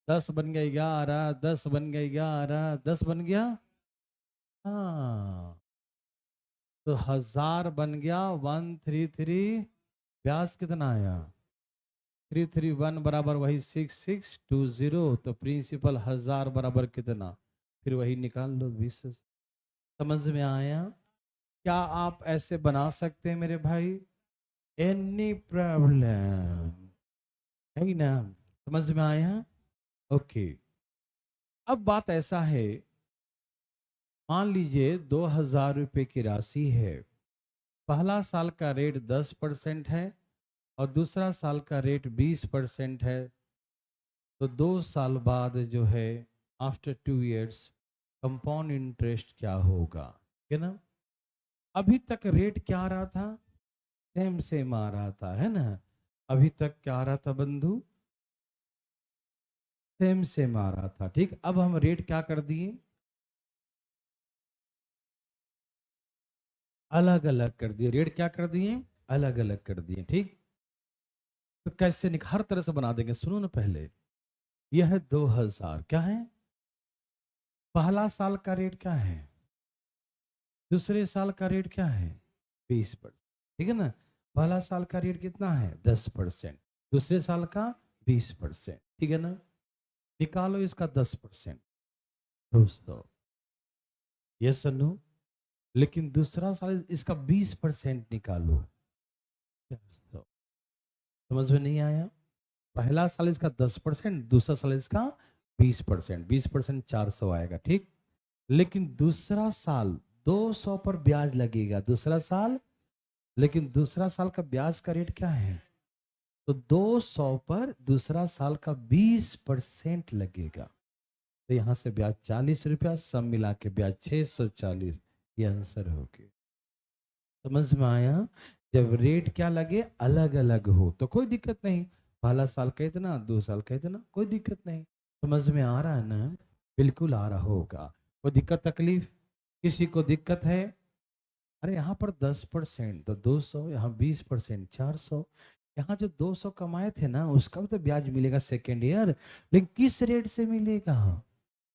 10 बन गया 11, 10 बन गया 11, 10 बन गया। हाँ, तो 1000 बन गया 133। ब्याज कितना आया? 331 बराबर वही 6620। तो प्रिंसिपल 1000 बराबर कितना? फिर वही निकाल लो 20। समझ में आया? क्या आप ऐसे बना सकते हैं मेरे भाई? Any problem? है ना? समझ में आया? ओके। अब बात ऐसा है, मान लीजिए 2000 रुपये की राशि है। पहला साल का रेट 10% है और दूसरा साल का रेट 20% है। तो 2 साल बाद जो है, आफ्टर 2 years, कंपाउंड इंटरेस्ट क्या होगा? है ना? अभी तक रेट क्या आ रहा था? सेम सेम आ रहा था, है ना? अभी तक क्या आ रहा था बंधु? सेम सेम आ रहा था। ठीक, अब हम रेट क्या कर दिए? अलग अलग कर दिए। रेट क्या कर दिए? अलग अलग कर दिए। ठीक, तो कैसे हर तरह से बना देंगे, सुनो ना पहले। यह है 2000, क्या है? पहला साल का रेट क्या है? दूसरे साल का रेट क्या है? 20%। ठीक है ना? पहला साल का रेट कितना है? 10%। दूसरे साल का 20%। ठीक है ना? निकालो इसका 10%। दोस्तों, ये सुनो, लेकिन दूसरा साल इसका 20% निकालो। दोस्तों, समझ में नहीं आया? पहला साल इसका 10%, दूसरा साल इसका 20%। 20% 400 आएगा। ठीक, लेकिन दूसरा साल 200 पर ब्याज लगेगा। दूसरा साल, लेकिन दूसरा साल का ब्याज का रेट क्या है? तो 200 पर दूसरा साल का 20% लगेगा। तो यहां से ब्याज 40 रुपया, सब मिला के ब्याज 640। ये आंसर हो गया। समझ में आया? जब रेट क्या लगे, अलग अलग हो, तो कोई दिक्कत नहीं। पहला साल का इतना, 2 साल का इतना, कोई दिक्कत नहीं। समझ में आ रहा है ना? बिल्कुल आ रहा होगा। कोई दिक्कत तकलीफ किसी को दिक्कत है? अरे यहाँ पर 10% तो 200, यहाँ 20% 400। यहाँ जो 200 कमाए थे ना, उसका भी तो ब्याज मिलेगा सेकेंड ईयर, लेकिन किस रेट से मिलेगा?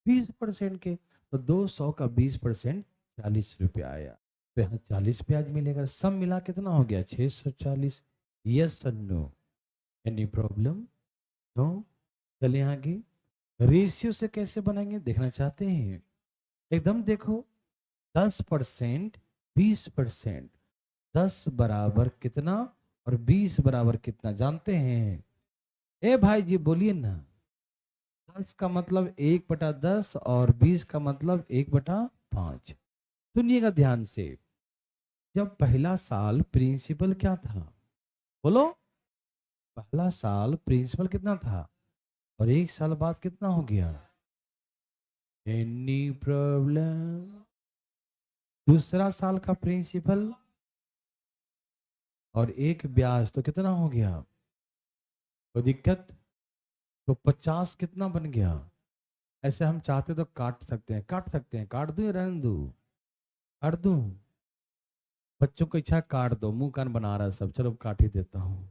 20% के। तो 200 का 20% 40 रुपया आया। तो यहाँ 40 ब्याज मिलेगा। सब मिला कितना हो गया? 640। यस और नो? Any problem? नो? चलिए आगे। रेशियो से कैसे बनाएंगे देखना चाहते हैं? एकदम देखो, 10%, 20%, 10 बराबर कितना और 20 बराबर कितना जानते हैं? ए भाई जी बोलिए ना। 10 का मतलब 1/10 और 20 का मतलब 1/5। सुनिएगा ध्यान से। जब पहला साल प्रिंसिपल क्या था? बोलो। पहला साल प्रिंसिपल कितना था और 1 साल बाद कितना हो गया? Any problem? दूसरा साल का प्रिंसिपल और 1 ब्याज तो कितना हो गया? कोई दिक्कत? तो 50 कितना बन गया? ऐसे हम चाहते तो काट सकते हैं, काट दूं या रहने दूं? काट दूं? बच्चों को इच्छा काट दो, मुंह कान बना रहा है सब, चलो काट ही देता हूं।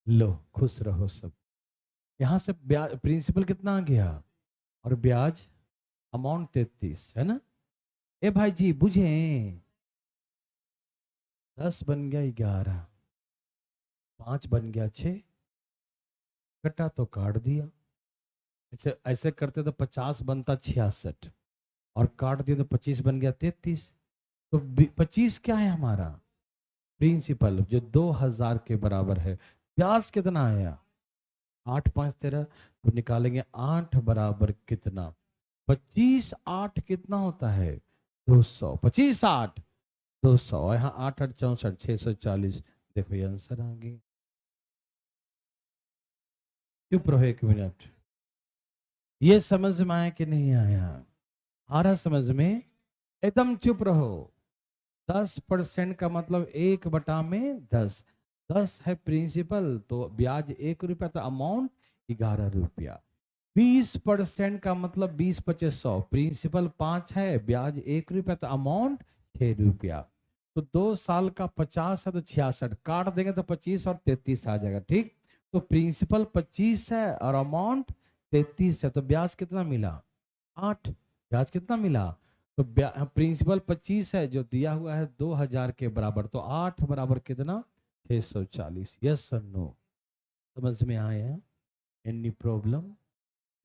लो खुश रहो सब। यहां से ब्याज प्रिंसिपल कितना आ गया और ब्याज अमाउंट 33 है ना? ए भाई जी बुझे? 10 बन गया 11, 5 बन गया 6, कटा तो काट दिया। ऐसे ऐसे करते तो 50 बनता 66 और काट दिया तो 25 बन गया 33। तो 25 क्या है हमारा? प्रिंसिपल जो 2000 के बराबर है। ब्याज कितना आया? 8 5 13। तो निकालेंगे 8 बराबर कितना? 25 8 कितना होता है? 200। 25 8 200। यहाँ 8 8 64 640। देखो ये आंसर आ गया। चुप रहो 1 मिनट। ये समझ में आया कि नहीं आया? आ रहा समझ में? एकदम चुप रहो। 10% का मतलब 1/10। 10 है प्रिंसिपल तो ब्याज 1 रुपया, तो अमाउंट 11 रुपया। 20% का मतलब 20 25 100। प्रिंसिपल 5 है, ब्याज 1 रुपया, तो अमाउंट 6 रुपया। तो 2 साल का 50 है तो 66, काट देंगे तो 25 और 33 आ जाएगा। ठीक, तो प्रिंसिपल 25 है और अमाउंट 33 है, तो ब्याज कितना मिला? 8। ब्याज कितना मिला? तो प्रिंसिपल 25 है जो दिया हुआ है 2000 के बराबर, तो 8 बराबर कितना? 640। यस और नो? समझ में आया? Any problem?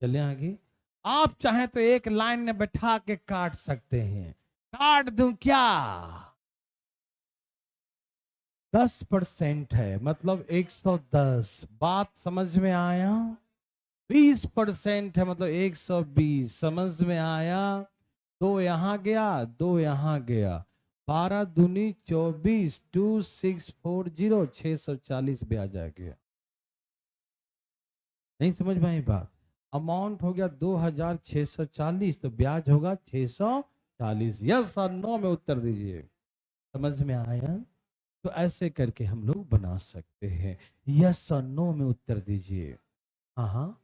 चले आगे। आप चाहें तो एक लाइन में बैठा के काट सकते हैं। काट दूं क्या? 10% है मतलब 110। बात समझ में आया? 20% है मतलब 120। समझ में आया? 2 यहां गया, 2 यहां गया। 12 दूनी 24, 2640, 640 ब्याज आ गया। नहीं समझ में आई बात? अमाउंट हो गया 2640, तो ब्याज होगा 640। यस और नो में उत्तर दीजिए। समझ में आया? तो ऐसे करके हम लोग बना सकते हैं। यस और नो में उत्तर दीजिए। हाँ हाँ।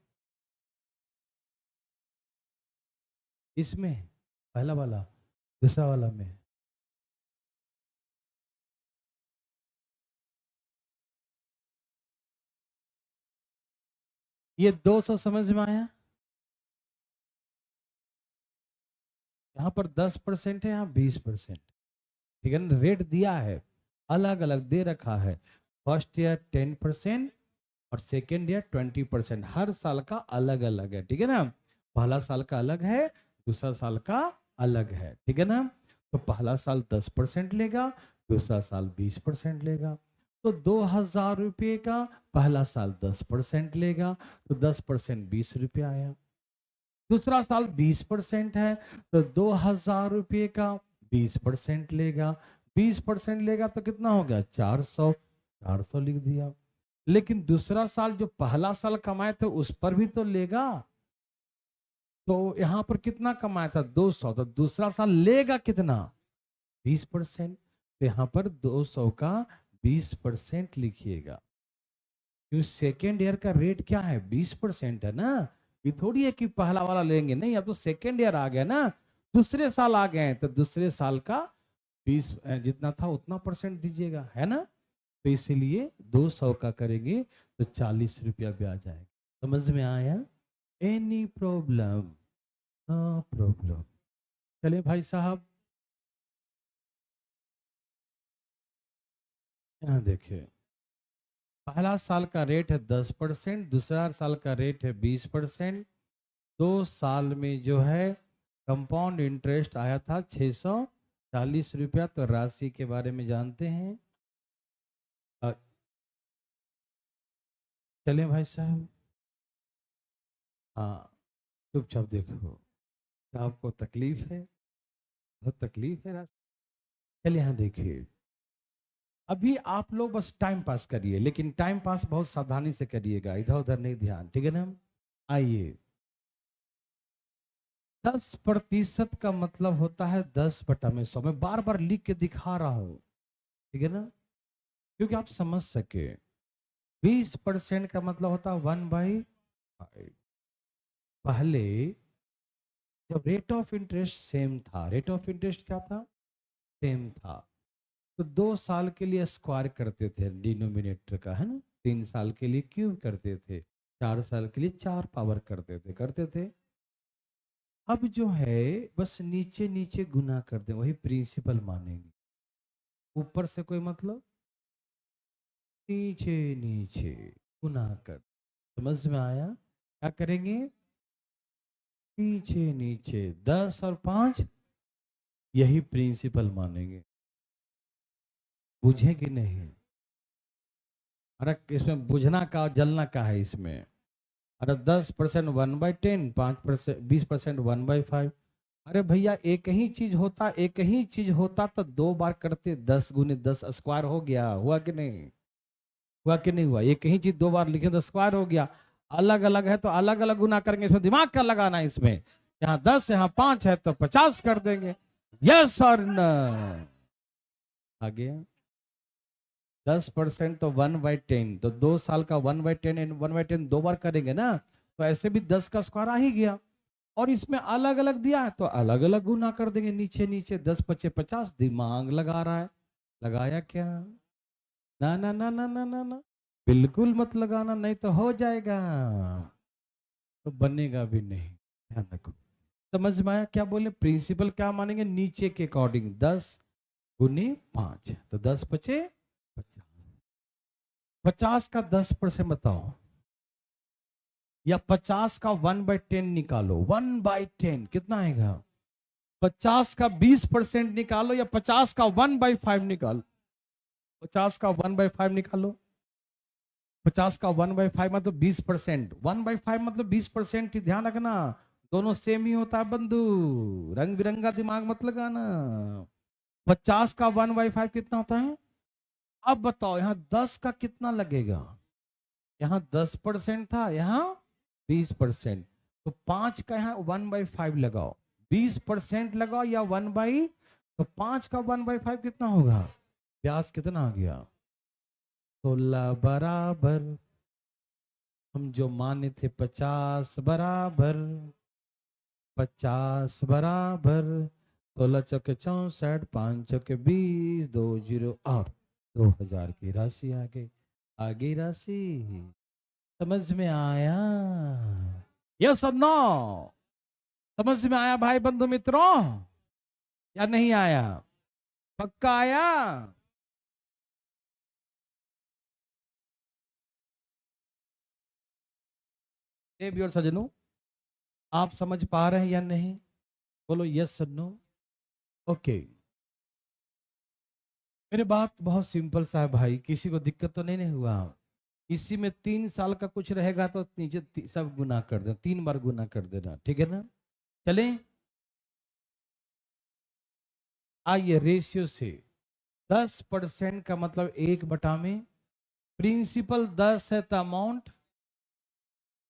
इसमें पहला वाला, दूसरा वाला में? ये 200 समझ में आया? यहाँ पर 10% है, यहाँ 20%। ठीक है ना? रेट दिया है, अलग अलग दे रखा है। फर्स्ट ईयर 10% और सेकेंड ईयर 20%। हर साल का अलग अलग है। ठीक है ना? पहला साल का अलग है, दूसरा साल का अलग है। ठीक है ना? तो पहला साल 10% लेगा, दूसरा साल 20% लेगा। तो 2000 रुपये का पहला साल 10% लेगा, तो 10% 20 रुपया आया। दूसरा साल 20% है, तो 2000 रुपये का 20% लेगा। 20% लेगा तो कितना हो गया? 400। 400 लिख दिया। लेकिन दूसरा साल जो पहला साल कमाए थे उस पर भी तो लेगा। तो यहां पर कितना कमाया था? 200। तो दूसरा साल लेगा कितना? 20%। तो यहां पर 200 का 20% लिखिएगा। क्यों? सेकेंड ईयर का रेट क्या है? 20% है ना? ये थोड़ी है कि पहला वाला लेंगे, नहीं। अब तो सेकेंड ईयर आ गया ना, दूसरे साल आ गए हैं, तो दूसरे साल का 20 जितना था उतना परसेंट दीजिएगा, है ना? तो इसीलिए 200 का करेंगे तो 40 रुपया ब्याज आएगा। समझ में आया? Any problem? No problem. चलिए भाई साहब, यहाँ देखिए, पहला साल का रेट है 10%, दूसरा साल का रेट है 20%। 2 साल में जो है कंपाउंड इंटरेस्ट आया था 640 रुपया। तो राशि के बारे में जानते हैं। अ, चलिए भाई साहब, हाँ, चुपचाप देखो, क्या आपको तकलीफ है? बहुत तकलीफ है राशि। चलिए यहाँ देखिए, अभी आप लोग बस टाइम पास करिए, लेकिन टाइम पास बहुत सावधानी से करिएगा, इधर उधर नहीं ध्यान, ठीक है ना? आइए, 10% का मतलब होता है 10/100। मैं बार बार लिख के दिखा रहा हूं, ठीक है ना, क्योंकि आप समझ सके। 20% का मतलब होता है 1/5। पहले जब रेट ऑफ इंटरेस्ट सेम था, रेट ऑफ इंटरेस्ट क्या था? सेम था, तो 2 साल के लिए स्क्वायर करते थे डिनोमिनेटर का, है ना? 3 साल के लिए क्यूब करते थे, 4 साल के लिए 4 पावर करते थे। अब जो है बस नीचे नीचे गुना कर दे, वही प्रिंसिपल मानेंगे। ऊपर से कोई मतलब, नीचे नीचे गुना कर। समझ में आया? क्या करेंगे? नीचे नीचे 10 और 5, यही प्रिंसिपल मानेंगे। बुझे कि नहीं? अरे इसमें बुझना का जलना का है इसमें? अरे 10% 1/10, 5%, 20% 1/5। अरे भैया, एक ही चीज होता तो 2 बार करते, 10 × 10 स्क्वायर हो गया, हुआ कि नहीं? हुआ कि नहीं हुआ? एक ही चीज 2 बार लिखे तो स्क्वायर हो गया। अलग अलग है तो अलग अलग गुना करेंगे, इसमें दिमाग का लगाना है इसमें। यहाँ 10 यहाँ 5 है तो 50 कर देंगे। यस और नो? आ गया। 10% तो 1/10, तो 2 साल का 1/10 एंड 1/10 2 बार करेंगे ना, तो ऐसे भी 10 का स्क्वायर आ ही गया। और इसमें अलग अलग दिया है तो अलग अलग गुना कर देंगे, नीचे नीचे। 10×5=50। दिमाग लगा रहा है, लगाया क्या? ना ना ना ना ना ना ना, बिल्कुल मत लगाना, नहीं तो हो जाएगा, तो बनेगा भी नहीं। ध्यान रखो। समझ में आया? क्या बोले? प्रिंसिपल क्या मानेंगे? नीचे के अकॉर्डिंग 10×5, तो 10×5=50। 50 का 10% बताओ, या 50 का 1/10 निकालो। 1/10 कितना आएगा? 50 का 20% निकालो, या 50 का 1/5 निकालो। 50 का 1/5 निकालो। 50 का 1/5 मतलब 20%। 1/5 मतलब 20% ही, ध्यान रखना। दोनों सेम ही होता है बंधु, रंग बिरंगा दिमाग मत लगाना। 50 का 1/5 कितना होता है? अब बताओ, यहाँ 10 का कितना लगेगा? यहाँ 10% था, यहाँ 20%। तो 5 का यहाँ 1/5 लगाओ, 20% लगाओ, या 1/, तो 5 का 1/5 कितना होगा? ब्याज कितना आ गया? 16 बराबर। हम जो माने थे 50 बराबर, 50 बराबर। 16×4 = 64, 5×20, 2 0 और 2000 की राशि आ गई। आ गई राशि। समझ में आया? यस और नो? समझ में आया भाई बंधु मित्रों, या नहीं आया? पक्का आया? देवी और सजनों, आप समझ पा रहे हैं या नहीं? बोलो यस और नो। ओके, मेरे बात बहुत सिंपल सा है भाई, किसी को दिक्कत तो नहीं हुआ? इसी में 3 साल का कुछ रहेगा तो नीचे सब गुना कर देना, 3 बार गुना कर देना, ठीक है ना? चले, आइए रेशियो से। 10% का मतलब 1/में, प्रिंसिपल 10 है तो अमाउंट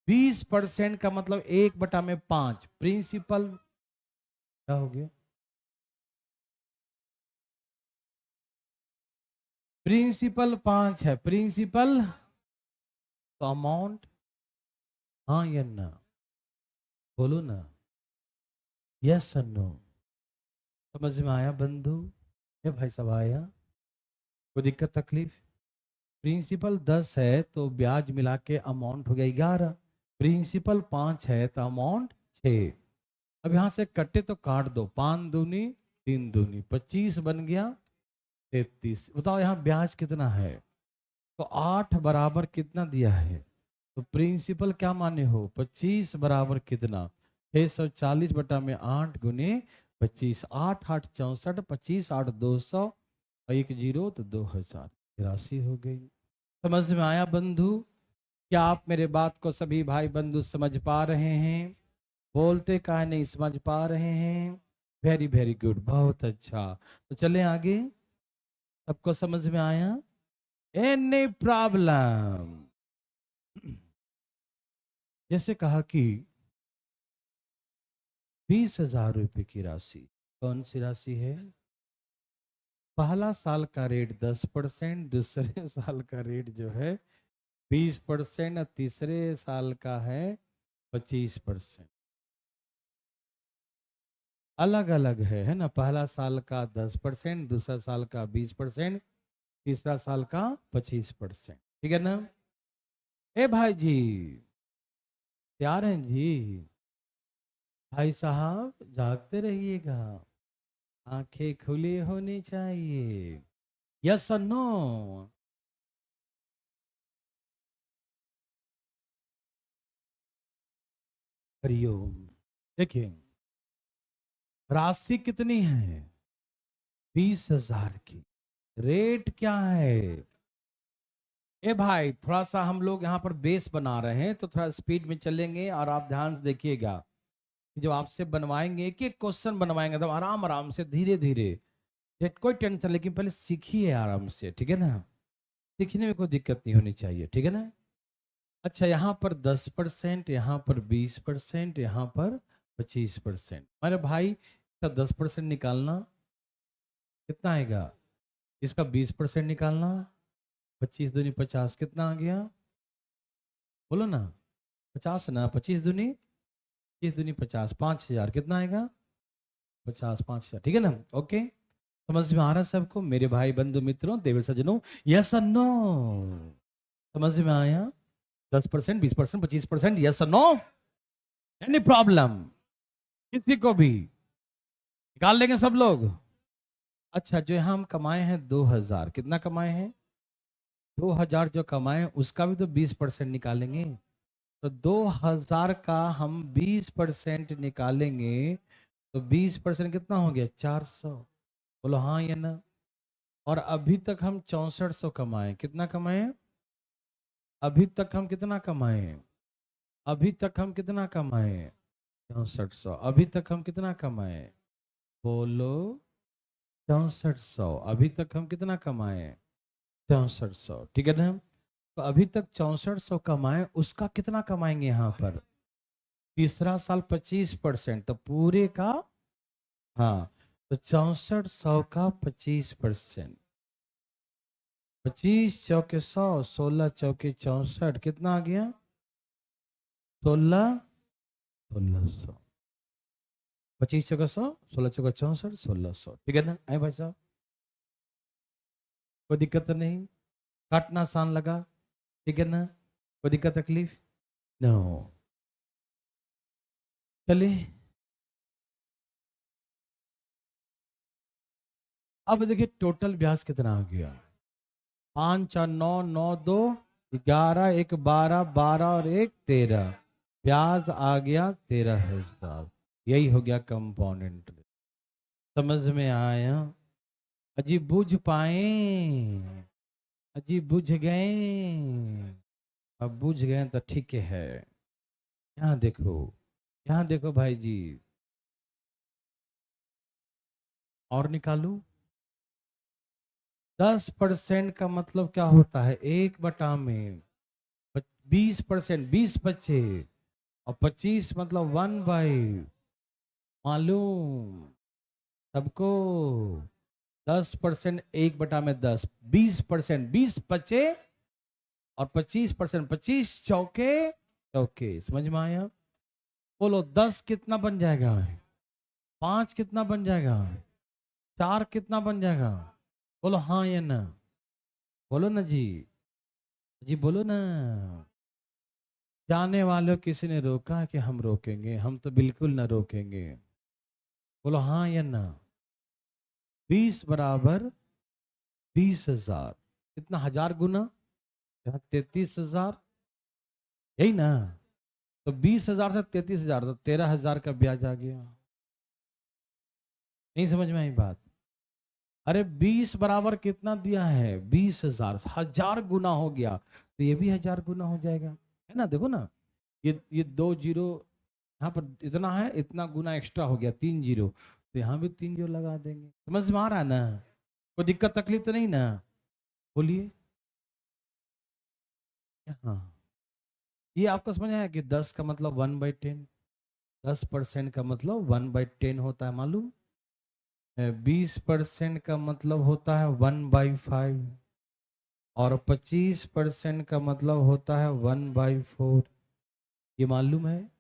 20% का मतलब 1/5, प्रिंसिपल क्या हो गया? प्रिंसिपल 5 है, प्रिंसिपल, तो अमाउंट, हाँ या ना? बोलो ना, यस और नो? समझ में आया बंधु? ये भाई साहब आया? कोई दिक्कत तकलीफ? प्रिंसिपल 10 है तो ब्याज मिला के अमाउंट हो गया 11। प्रिंसिपल 5 है तो अमाउंट 6। अब यहां से कटे तो काट दो, 5 दूनी 3 दूनी 25 बन गया 33। बताओ यहाँ ब्याज कितना है? तो 8 बराबर कितना दिया है? तो प्रिंसिपल क्या माने हो? 25 बराबर कितना? 640 बटा में 8 गुने 25, 8 8 64, 25 8 200 और 1 जीरो तो 2000 राशि हो गई। समझ में आया बंधु? क्या आप मेरे बात को सभी भाई बंधु समझ पा रहे हैं? बोलते काहे नहीं समझ पा रहे हैं? वेरी वेरी गुड, बहुत अच्छा। तो चलें आगे। सबको समझ में आया? Any problem? जैसे कहा कि 20,000 रुपए की राशि, कौन सी राशि है? पहला साल का रेट 10%, दूसरे साल का रेट जो है 20% और तीसरे साल का है 25%। अलग अलग है ना? पहला साल का 10%, दूसरा साल का 20%, तीसरा साल का 25%। ठीक है ना? ए भाई जी, तैयार हैं जी? भाई साहब जागते रहिएगा, आंखें खुली होनी चाहिए। यस और नो? हरिओम। देखिए, राशि कितनी है? 20,000 की। रेट क्या है? ए भाई, थोड़ा सा हम लोग यहाँ पर बेस बना रहे हैं तो थोड़ा स्पीड में चलेंगे और आप ध्यान से देखिएगा कि जो आपसे बनवाएंगे एक एक क्वेश्चन बनवाएंगे तो आराम आराम से धीरे धीरे, कोई टेंशन, लेकिन पहले सीखिए आराम से, ठीक है ना? सीखने में कोई दिक्कत नहीं होनी चाहिए, ठीक है ना? अच्छा, यहाँ पर 10%, यहाँ पर 20%, यहाँ पर 25%। अरे भाई, इसका 10% निकालना कितना आएगा? इसका 20% निकालना, 25 दूनी 50 कितना आ गया? बोलो ना। 50 ना, 25 दूनी 50, 5,000 कितना आएगा? 50 5,000, ठीक है ना? ओके, समझ में आ रहा है सबको मेरे भाई बंधु मित्रों देवर सज्जनों? यस और नो? समझ में आया? 10%, 20%, 25%, यस और नो? Any problem? किसी को भी निकाल लेंगे सब लोग? अच्छा, जो यहाँ हम कमाए हैं 2,000, कितना कमाए हैं? 2,000 जो कमाए उसका भी तो 20% निकालेंगे। तो 2,000 का हम 20% निकालेंगे तो 20% कितना हो गया? 400। बोलो हाँ या ना? और अभी तक हम 6400 कमाए, कितना कमाए? अभी तक हम कितना कमाए? अभी तक हम कितना कमाए? 6400। अभी तक हम कितना कमाए? बोलो। 6400। अभी तक हम कितना कमाए? 6400, ठीक है ना? तो अभी तक 6400 कमाए, उसका कितना कमाएंगे यहाँ पर? तीसरा साल 25%, तो पूरे का, हाँ, तो 6400 का 25%। 25 चौके 100, 16 चौके 64, कितना आ गया? 1600। 25 चौका 100, 16 चौका 64, 1600, ठीक है ना? आए भाई साहब, कोई दिक्कत तो नहीं? काटना आसान लगा? ठीक है ना? कोई दिक्कत तकलीफ? नो। चलिए, अब देखिए टोटल ब्याज कितना आ गया। 5 4 9 9 2 11, 1 12, 12 और 1 13, ब्याज आ गया 13,000। यही हो गया कंपोनेंट। समझ में आया? अजी बुझ पाए? अजी बुझ गए? अब बुझ गए तो ठीक है। यहाँ देखो, यहाँ देखो भाई जी, और निकालू। 10% का मतलब क्या होता है? 1/में 20%, 20 बचे, और 25 मतलब 1/, मालूम सबको? 10% 1/10, 20%, 20 बचे, और 25%, 25 चौके चौके। समझ में आया? बोलो 10 कितना बन जाएगा? 5 कितना बन जाएगा? 4 कितना बन जाएगा? बोलो हाँ या ना? बोलो ना जी, जी बोलो ना। जाने वालों किसी ने रोका कि हम रोकेंगे? हम तो बिल्कुल ना रोकेंगे। बोलो हाँ या ना। 20 बराबर 20,000, कितना? 1000 गुना यहाँ 33,000, यही ना। तो 20,000 से 33,000, तो 13,000 का ब्याज आ गया। नहीं समझ में आई बात? अरे 20 बराबर कितना दिया है? 20,000, 1000 गुना हो गया, तो ये भी 1000 गुना हो जाएगा, है ना? देखो ना, ये 2 जीरो यहाँ पर इतना है, इतना गुना एक्स्ट्रा हो गया, 3 जीरो, तो यहाँ भी 3 जीरो लगा देंगे। समझ में आ रहा है ना? कोई दिक्कत तकलीफ तो नहीं ना? बोलिए। हाँ, ये आपको समझ आया कि 10 का मतलब 1/10, 10% का मतलब 1/10 होता है, मालूम? 20% का मतलब होता है 1/5, और 25% का मतलब होता है 1/4। ये मालूम है?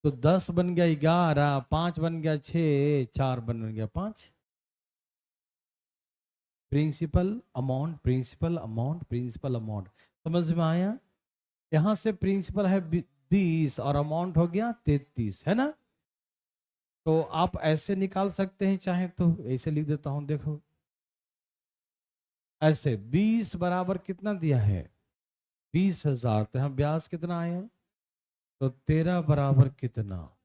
तो 10 बन गया 11, 5 बन गया 6, 4 बन गया 5। Principal amount, principal amount, principal amount, समझ में आया? यहां से प्रिंसिपल है 20 और अमाउंट हो गया 33, है ना? तो आप ऐसे निकाल सकते हैं, चाहे तो ऐसे लिख देता हूं, देखो ऐसे। 20 बराबर कितना दिया है? 20,000, तो यहाँ ब्याज कितना आया? तो 13 बराबर कितना?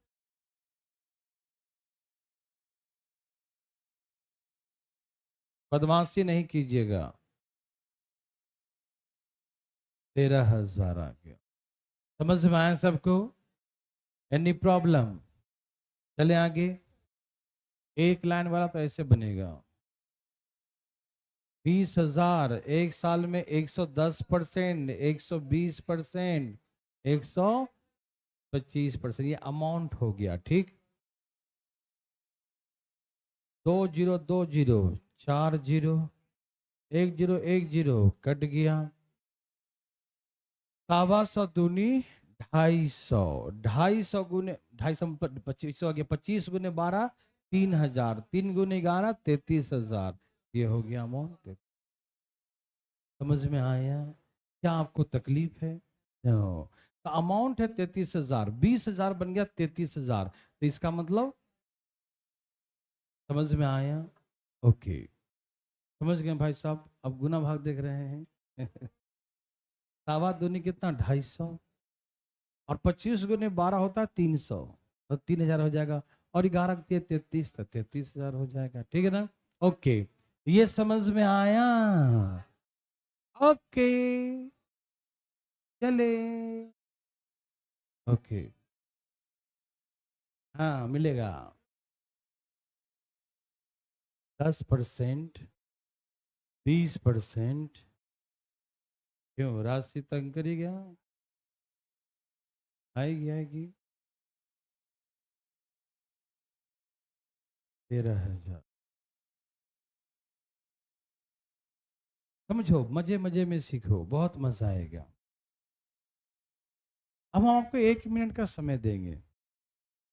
बदमाशी नहीं कीजिएगा। 13,000 आ गया। समझ में आया सबको? Any problem? चले आगे। एक लाइन वाला तो ऐसे बनेगा, 20,000 एक साल में 110%, 120%, 125%, ये अमाउंट हो गया, ठीक। 2 zero 2 zero, 4 zero, 1 zero 1 zero cut गया। 1,200 दूनी 250, 250 गुने 250, 25 हो गया, 25 गुने 12, 3,000, 3 गुने 11, 33,000, ये हो गया अमाउंट। समझ में आया? क्या आपको तकलीफ है? नो। तो अमाउंट है 33,000, 20,000 बन गया 33,000, तो इसका मतलब, समझ में आया? ओके, समझ गए भाई साहब? अब गुना भाग देख रहे हैं। सावा दूनी कितना? 250, और 25 गुने 12 होता है 300, तो 3,000 हो जाएगा, और 11 33, तो 33,000 हो जाएगा, ठीक है ना? ओके, ये समझ में आया? ओके, चले। ओके, हाँ मिलेगा। 10%, 20%, क्यों राशि तंग करी गया? आएगी आएगी। 13,000, समझो, मजे मजे में सीखो, बहुत मजा आएगा। अब हम आपको 1 मिनट का समय देंगे,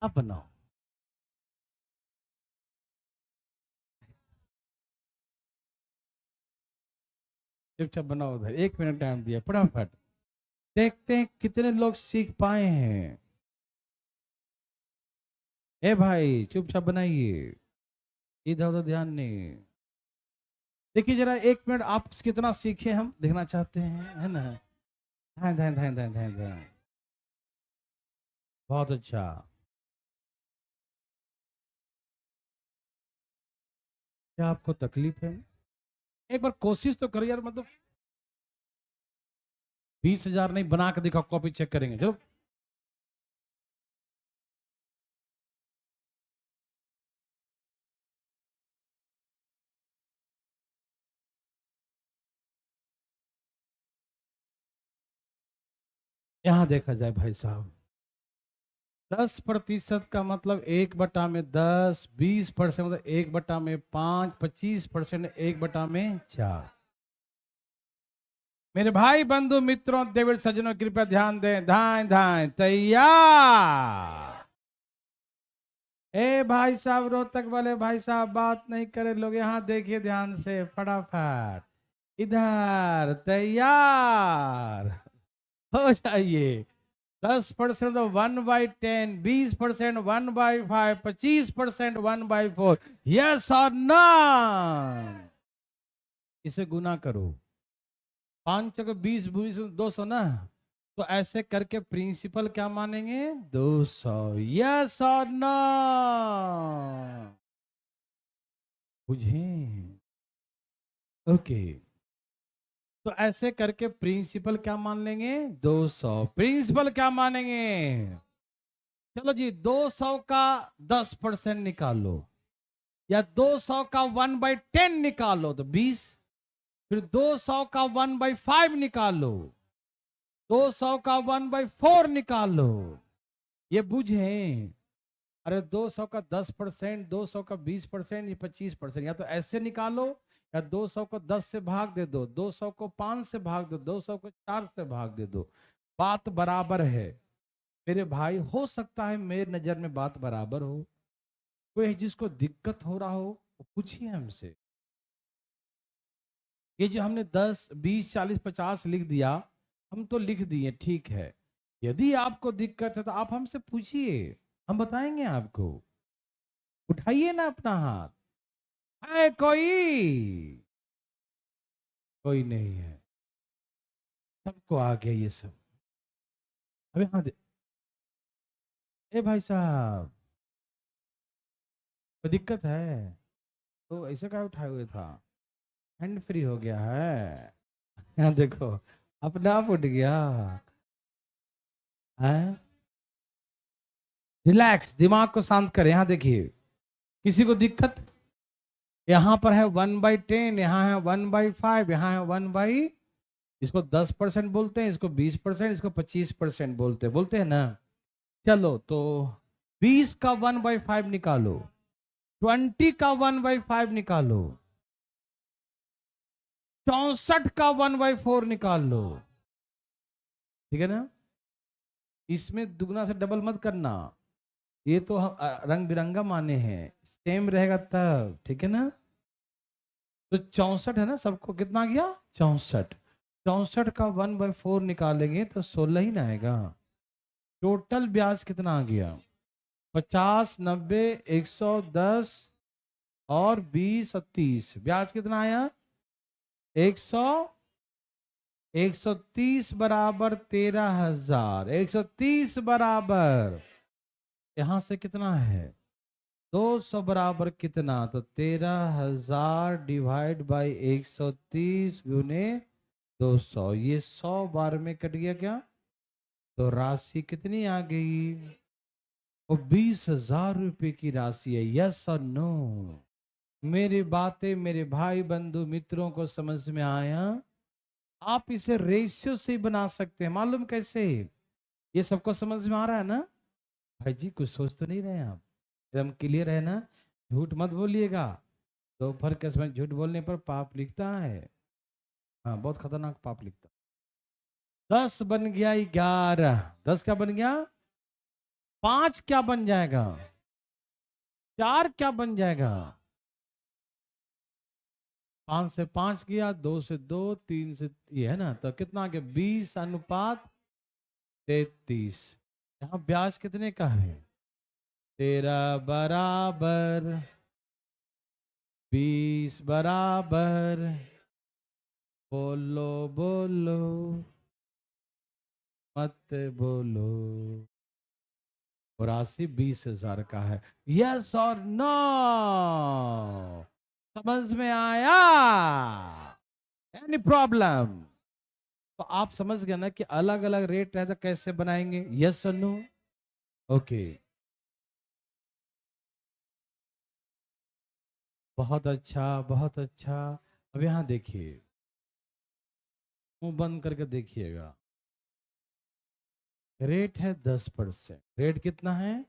आप बनाओ। चुपचाप बनाओ उधर, 1 मिनट टाइम दिया, फटाफट। देखते हैं कितने लोग सीख पाए हैं। ए भाई चुपचाप बनाइए, इधर उधर ध्यान नहीं। देखिए जरा, 1 मिनट आप कितना सीखे, हम देखना चाहते हैं, है ना? ध्यान ध्यान ध्यान ध्यान ध्यान ध्यान। बहुत अच्छा। क्या आपको तकलीफ है? एक बार कोशिश तो करो यार, मतलब 20,000 नहीं, बना के दिखाओ, कॉपी चेक करेंगे, चलो। यहां देखा जाए भाई साहब, 10% का मतलब 1/10, 20% मतलब 1/5, 25% 1/4। मेरे भाई बंधु मित्रों, देवर सज्जनों, कृपया ध्यान दें। धाए धाए तैयार। ए भाई साहब, रोहतक वाले भाई साहब, बात नहीं करे लोग, यहाँ देखिए ध्यान से, फटाफट इधर तैयार हो जाइए। 10% 1/10, 20% 1/5, 25% 1/4। यस और नो? इसे गुना करो, 5 चौके 20, 20 200 ना। तो ऐसे करके प्रिंसिपल क्या मानेंगे? 200। यस और नो? बुझे? ओके। तो ऐसे करके प्रिंसिपल क्या मान लेंगे? 200। प्रिंसिपल क्या मानेंगे? चलो जी, 200 का 10% निकालो, या 200 का 1/10 निकालो तो 20। फिर 200 का 1/5 निकालो, 200 का 1/4 निकालो। ये बुझे? अरे 200 का 10%, 200 का 20%, ये 25%। या तो ऐसे निकालो, या 200 को 10 से भाग दे दो, 200 को 5 से भाग दो, 200 को 4 से भाग दे दो। बात बराबर है मेरे भाई। हो सकता है मेरे नजर में बात बराबर हो, कोई जिसको दिक्कत हो रहा हो वो पूछिए हमसे। ये जो हमने 10, 20, 40, 50 लिख दिया, हम तो लिख दिए, ठीक है। यदि आपको दिक्कत है तो आप हमसे पूछिए, हम बताएंगे आपको। उठाइए ना अपना हाथ। है कोई? कोई नहीं है, सबको आ गया ये सब। अबे हाँ ए भाई साहब, कोई दिक्कत है तो ऐसे क्या उठाए हुए था? हैंड फ्री हो गया है। यहाँ देखो, अपने आप उठ गया है। रिलैक्स, दिमाग को शांत करें। यहाँ देखिए, किसी को दिक्कत? यहाँ पर है 1/10, यहाँ है 1/5, यहाँ है 1/। इसको 10% बोलते हैं, इसको 20%, इसको 25% बोलते हैं ना। चलो तो 20 का 1/5 निकालो, 20 का 1/5 निकालो, 64 का 1/4 निकाल लो। ठीक है ना? इसमें दुगना से डबल मत करना, ये तो हम रंग बिरंगा माने हैं, सेम रहेगा तब। ठीक है ना? तो 64 है ना, सबको कितना गया? 64। 64 का 1/4 निकालेंगे तो 16 ही ना आएगा। टोटल ब्याज कितना आ गया? 50, 90, 110 और 20 और 30। ब्याज कितना आया? 100, 130 बराबर 13,000। 130 बराबर, यहां से कितना है? 200 बराबर कितना? तो 13,000 डिवाइड बाई 130 गुने 200। ये 100 बार में कट गया क्या? तो राशि कितनी आ गई? वो 20,000 रुपए की राशि है। यस और नो? मेरी बातें मेरे भाई बंधु मित्रों को समझ में आया? आप इसे रेशियो से ही बना सकते हैं। मालूम कैसे? ये सबको समझ में आ रहा है ना? भाई जी कुछ सोच तो नहीं रहे हैं आप? एकदम क्लियर है ना? झूठ मत बोलिएगा, दोपहर के समय झूठ बोलने पर पाप लिखता है। हाँ, बहुत खतरनाक पाप लिखता। 10 बन गया 11, 10 क्या बन गया? 5 क्या बन जाएगा? 4 क्या बन जाएगा? 5 से 5 गया, 2 से 2, 3 से ये है ना, तो कितना के 20:33। यहाँ ब्याज कितने का है? 13 बराबर 20 बराबर, बोलो बोलो मत बोलो। और राशि 20,000 का है। यस और नो? समझ में आया? Any problem? तो आप समझ गए ना कि अलग अलग रेट है तो कैसे बनाएंगे? यस और नो? ओके, बहुत अच्छा बहुत अच्छा। अब यहां देखिए, मुंह बंद करके देखिएगा। रेट है 10%। रेट कितना है?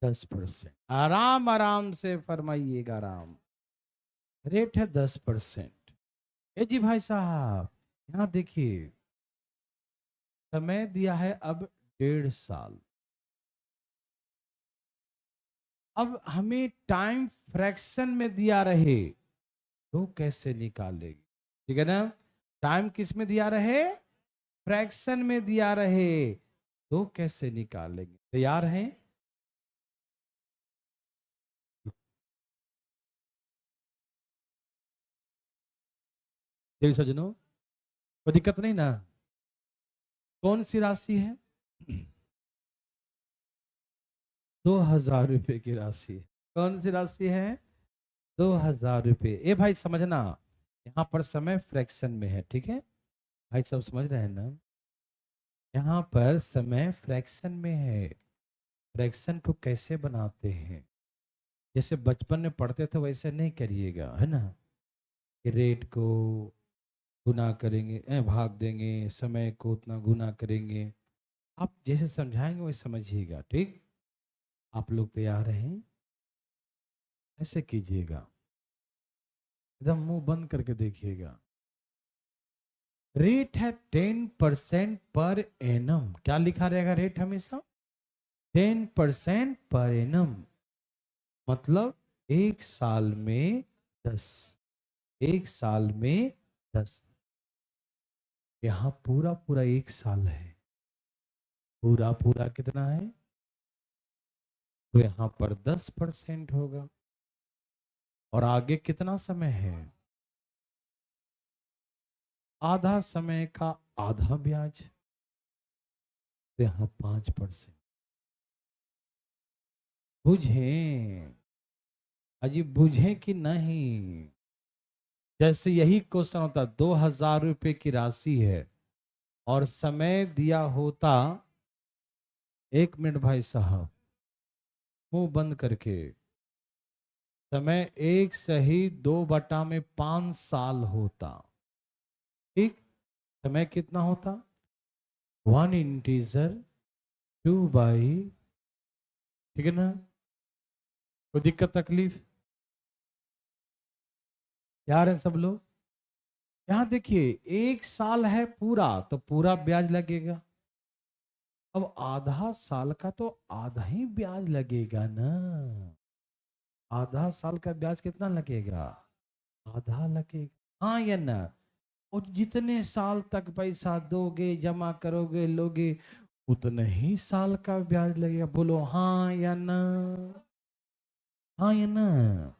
10%। आराम आराम से फरमाइएगा, आराम। रेट है 10%। ए जी भाई साहब, यहाँ देखिए, समय दिया है अब 1.5 साल। अब हमें टाइम फ्रैक्शन में दिया रहे तो कैसे निकालेगी? ठीक है ना? टाइम किस में दिया रहे? फ्रैक्शन में दिया रहे। तो कैसे निकालेंगे? तैयार हैं? दिल सजनों, कोई दिक्कत नहीं ना? कौन सी राशि है? 2,000 रुपए की राशि। कौन सी राशि है? 2,000 रुपए। ए भाई समझना, यहाँ पर समय फ्रैक्शन में है, ठीक है? भाई सब समझ रहे हैं ना? यहाँ पर समय फ्रैक्शन में है। फ्रैक्शन को कैसे बनाते हैं? जैसे बचपन में पढ़ते थे वैसे नहीं करिएगा, है ना? कि रेट को गुना करेंगे, भाग देंगे, समय को उतना गुना करेंगे। आप जैसे समझाएंगे वैसे समझिएगा, ठीक? आप लोग तैयार हैं? ऐसे कीजिएगा, एकदम मुंह बंद करके देखिएगा। रेट है 10% पर एनम। क्या लिखा रहेगा रेट हमेशा? 10% पर एनम, मतलब एक साल में 10। एक साल में 10। यहाँ पूरा पूरा एक साल है। पूरा पूरा कितना है? तो यहाँ पर 10% होगा। और आगे कितना समय है? आधा समय का आधा ब्याज, तो यहाँ 5%। बुझें? अजी बुझें कि नहीं? जैसे यही क्वेश्चन होता, 2,000 रुपए की राशि है और समय दिया होता, 1 मिनट भाई साहब, मुंह बंद करके। समय 1/2/5 साल होता, ठीक? समय कितना होता? 1/2, ठीक है ना? कोई दिक्कत तकलीफ? यार है सब लोग? यहाँ देखिए, एक साल है पूरा तो पूरा ब्याज लगेगा। अब आधा साल का तो आधा ही ब्याज लगेगा ना। आधा साल का ब्याज कितना लगेगा? आधा लगेगा, हाँ या ना? और जितने साल तक पैसा दोगे, जमा करोगे, लोगे, उतने ही साल का ब्याज लगेगा। बोलो हाँ या ना? हाँ या ना?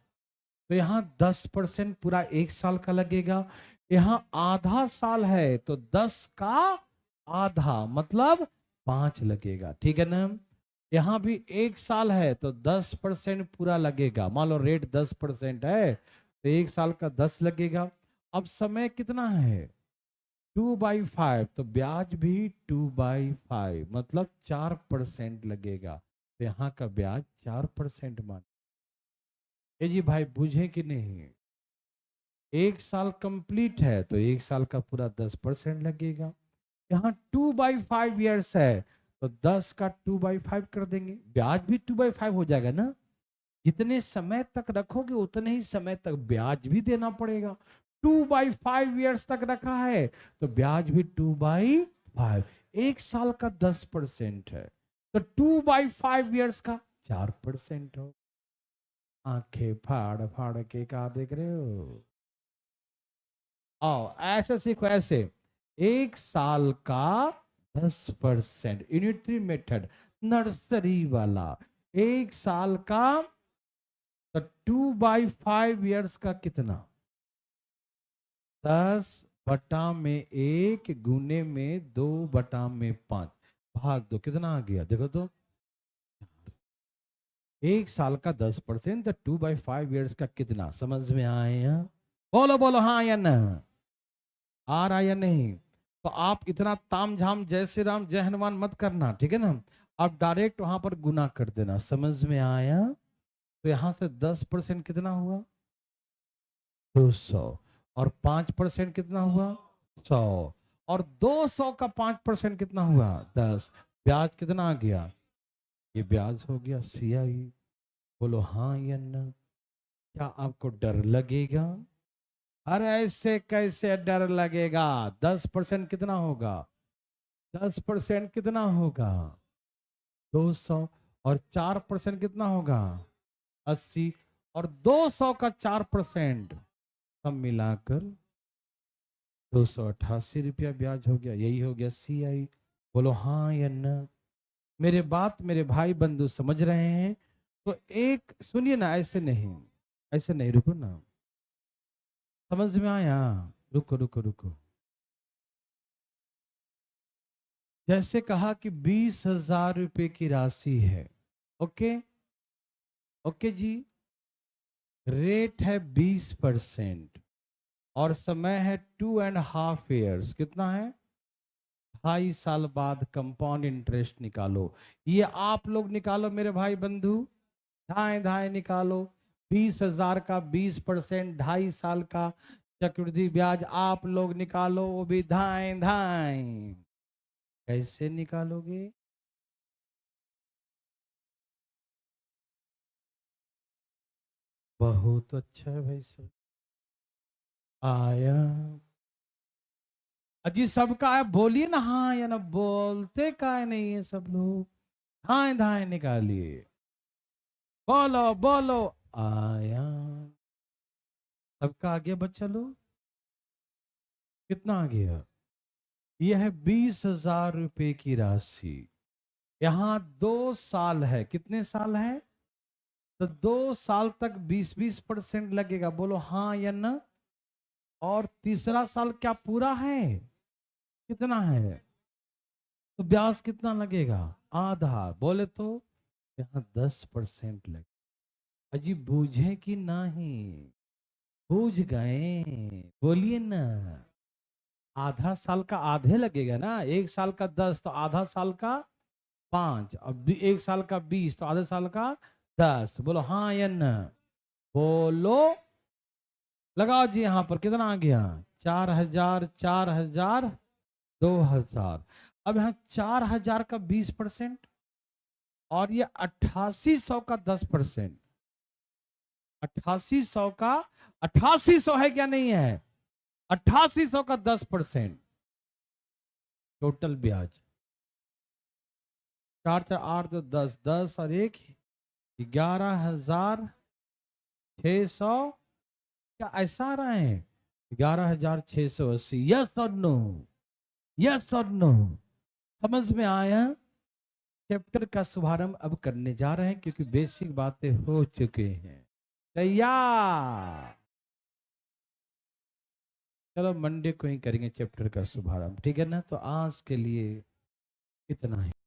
तो यहाँ 10% पूरा एक साल का लगेगा। यहाँ आधा साल है तो 10 का आधा मतलब 5 लगेगा, ठीक है ना? यहाँ भी एक साल है तो 10% पूरा लगेगा। मान लो रेट 10% है तो एक साल का 10 लगेगा। अब समय कितना है? 2/5, तो ब्याज भी 2/5 मतलब 4% लगेगा। तो यहाँ का ब्याज 4% मान। ये जी भाई बुझे कि नहीं? एक साल कंप्लीट है तो एक साल का पूरा 10% लगेगा। यहाँ 2/5 ईयर्स है तो 10 का 2/5 कर देंगे, ब्याज भी 2/5 हो जाएगा ना। जितने समय तक रखोगे उतने ही समय तक ब्याज भी देना पड़ेगा। 2/5 ईयर्स तक रखा है तो ब्याज भी 2/5। एक साल का 10% है तो 2/5 ईयर्स का 4% हो। आंखें फाड़ फाड़ के क्या देख रहे हो? आओ ऐसे सीखो, ऐसे। एक साल का 10%, यूनिटरी मेथड, नर्सरी वाला। एक साल का तो 2/5 ईयर्स का कितना? 10/1 गुने में 2/5 भाग दो, कितना आ गया देखो तो। एक साल का 10% तो 2/5 ईयर्स का कितना? समझ में आया? बोलो बोलो हाँ या ना? आ रहा या नहीं? तो आप इतना ताम झाम जय श्री राम जय हनुमान मत करना, ठीक है ना? आप डायरेक्ट वहां पर गुना कर देना। समझ में आया? तो यहां से 10% कितना हुआ? 200। और 5% कितना हुआ? 100। और 200 का 5% कितना हुआ? 10। ब्याज कितना आ गया? ये ब्याज हो गया CI। बोलो हाँ या ना? क्या आपको डर लगेगा? अरे ऐसे कैसे डर लगेगा? 10% कितना होगा? 10% कितना होगा? 200। और 4% कितना होगा? 80। और 200 का 4% सब मिलाकर 288 रुपया ब्याज हो गया। यही हो गया CI। बोलो हाँ या ना? मेरे बात मेरे भाई बंधु समझ रहे हैं? तो एक सुनिए ना, ऐसे नहीं, ऐसे नहीं, रुको ना, समझ में आया? रुको रुको रुको। जैसे कहा कि 20,000 रुपए की राशि है। ओके, ओके जी। रेट है 20% और समय है 2.5 years। कितना है? 2.5 साल बाद कंपाउंड इंटरेस्ट निकालो। ये आप लोग निकालो मेरे भाई बंधु, धाए धाए निकालो। 20,000 का 20%, 2.5 साल का चक्रवृद्धि ब्याज आप लोग निकालो, वो भी धाए धाए। कैसे निकालोगे? बहुत अच्छा है भाई साहब। आया अजी, सबका है, बोलिए ना हाँ या ना, बोलते का नहीं है सब लोग। धाए धाए निकालिए, बोलो बोलो। आया। सबका आ गया बच्चा लोग? कितना आ गया? यह है 20,000 रुपए की राशि। यहाँ 2 साल है। कितने साल है? तो 2 साल तक 20-20% लगेगा। बोलो हाँ या ना। और तीसरा साल क्या पूरा है? कितना है? तो ब्याज कितना लगेगा? आधा। बोले तो यहाँ 10% लगे। अजी बूझे कि नहीं? बूझ गए? बोलिए ना। आधा साल का आधे लगेगा ना, 1 साल का 10 तो आधा साल का 5, अब 1 साल का 20 तो आधे साल का 10। बोलो हाँ या ना। बोलो। लगाओ जी, यहाँ पर कितना आ गया? 4,000, 4,000, 2,000। अब यहाँ 4,000 का 20% और ये 8800 का 10%। 8800 का, 8800 है क्या नहीं है? 8800 का 10% टोटल ब्याज। 4 4 8 तो 10, 10 और 1 11,600। क्या ऐसा आ रहा है? 11,680। यस और नो? यस और नो? समझ में आया? चैप्टर का शुभारंभ अब करने जा रहे हैं क्योंकि बेसिक बातें हो चुके हैं। तैयार? चलो मंडे को ही करेंगे चैप्टर का शुभारंभ, ठीक है ना? तो आज के लिए इतना ही।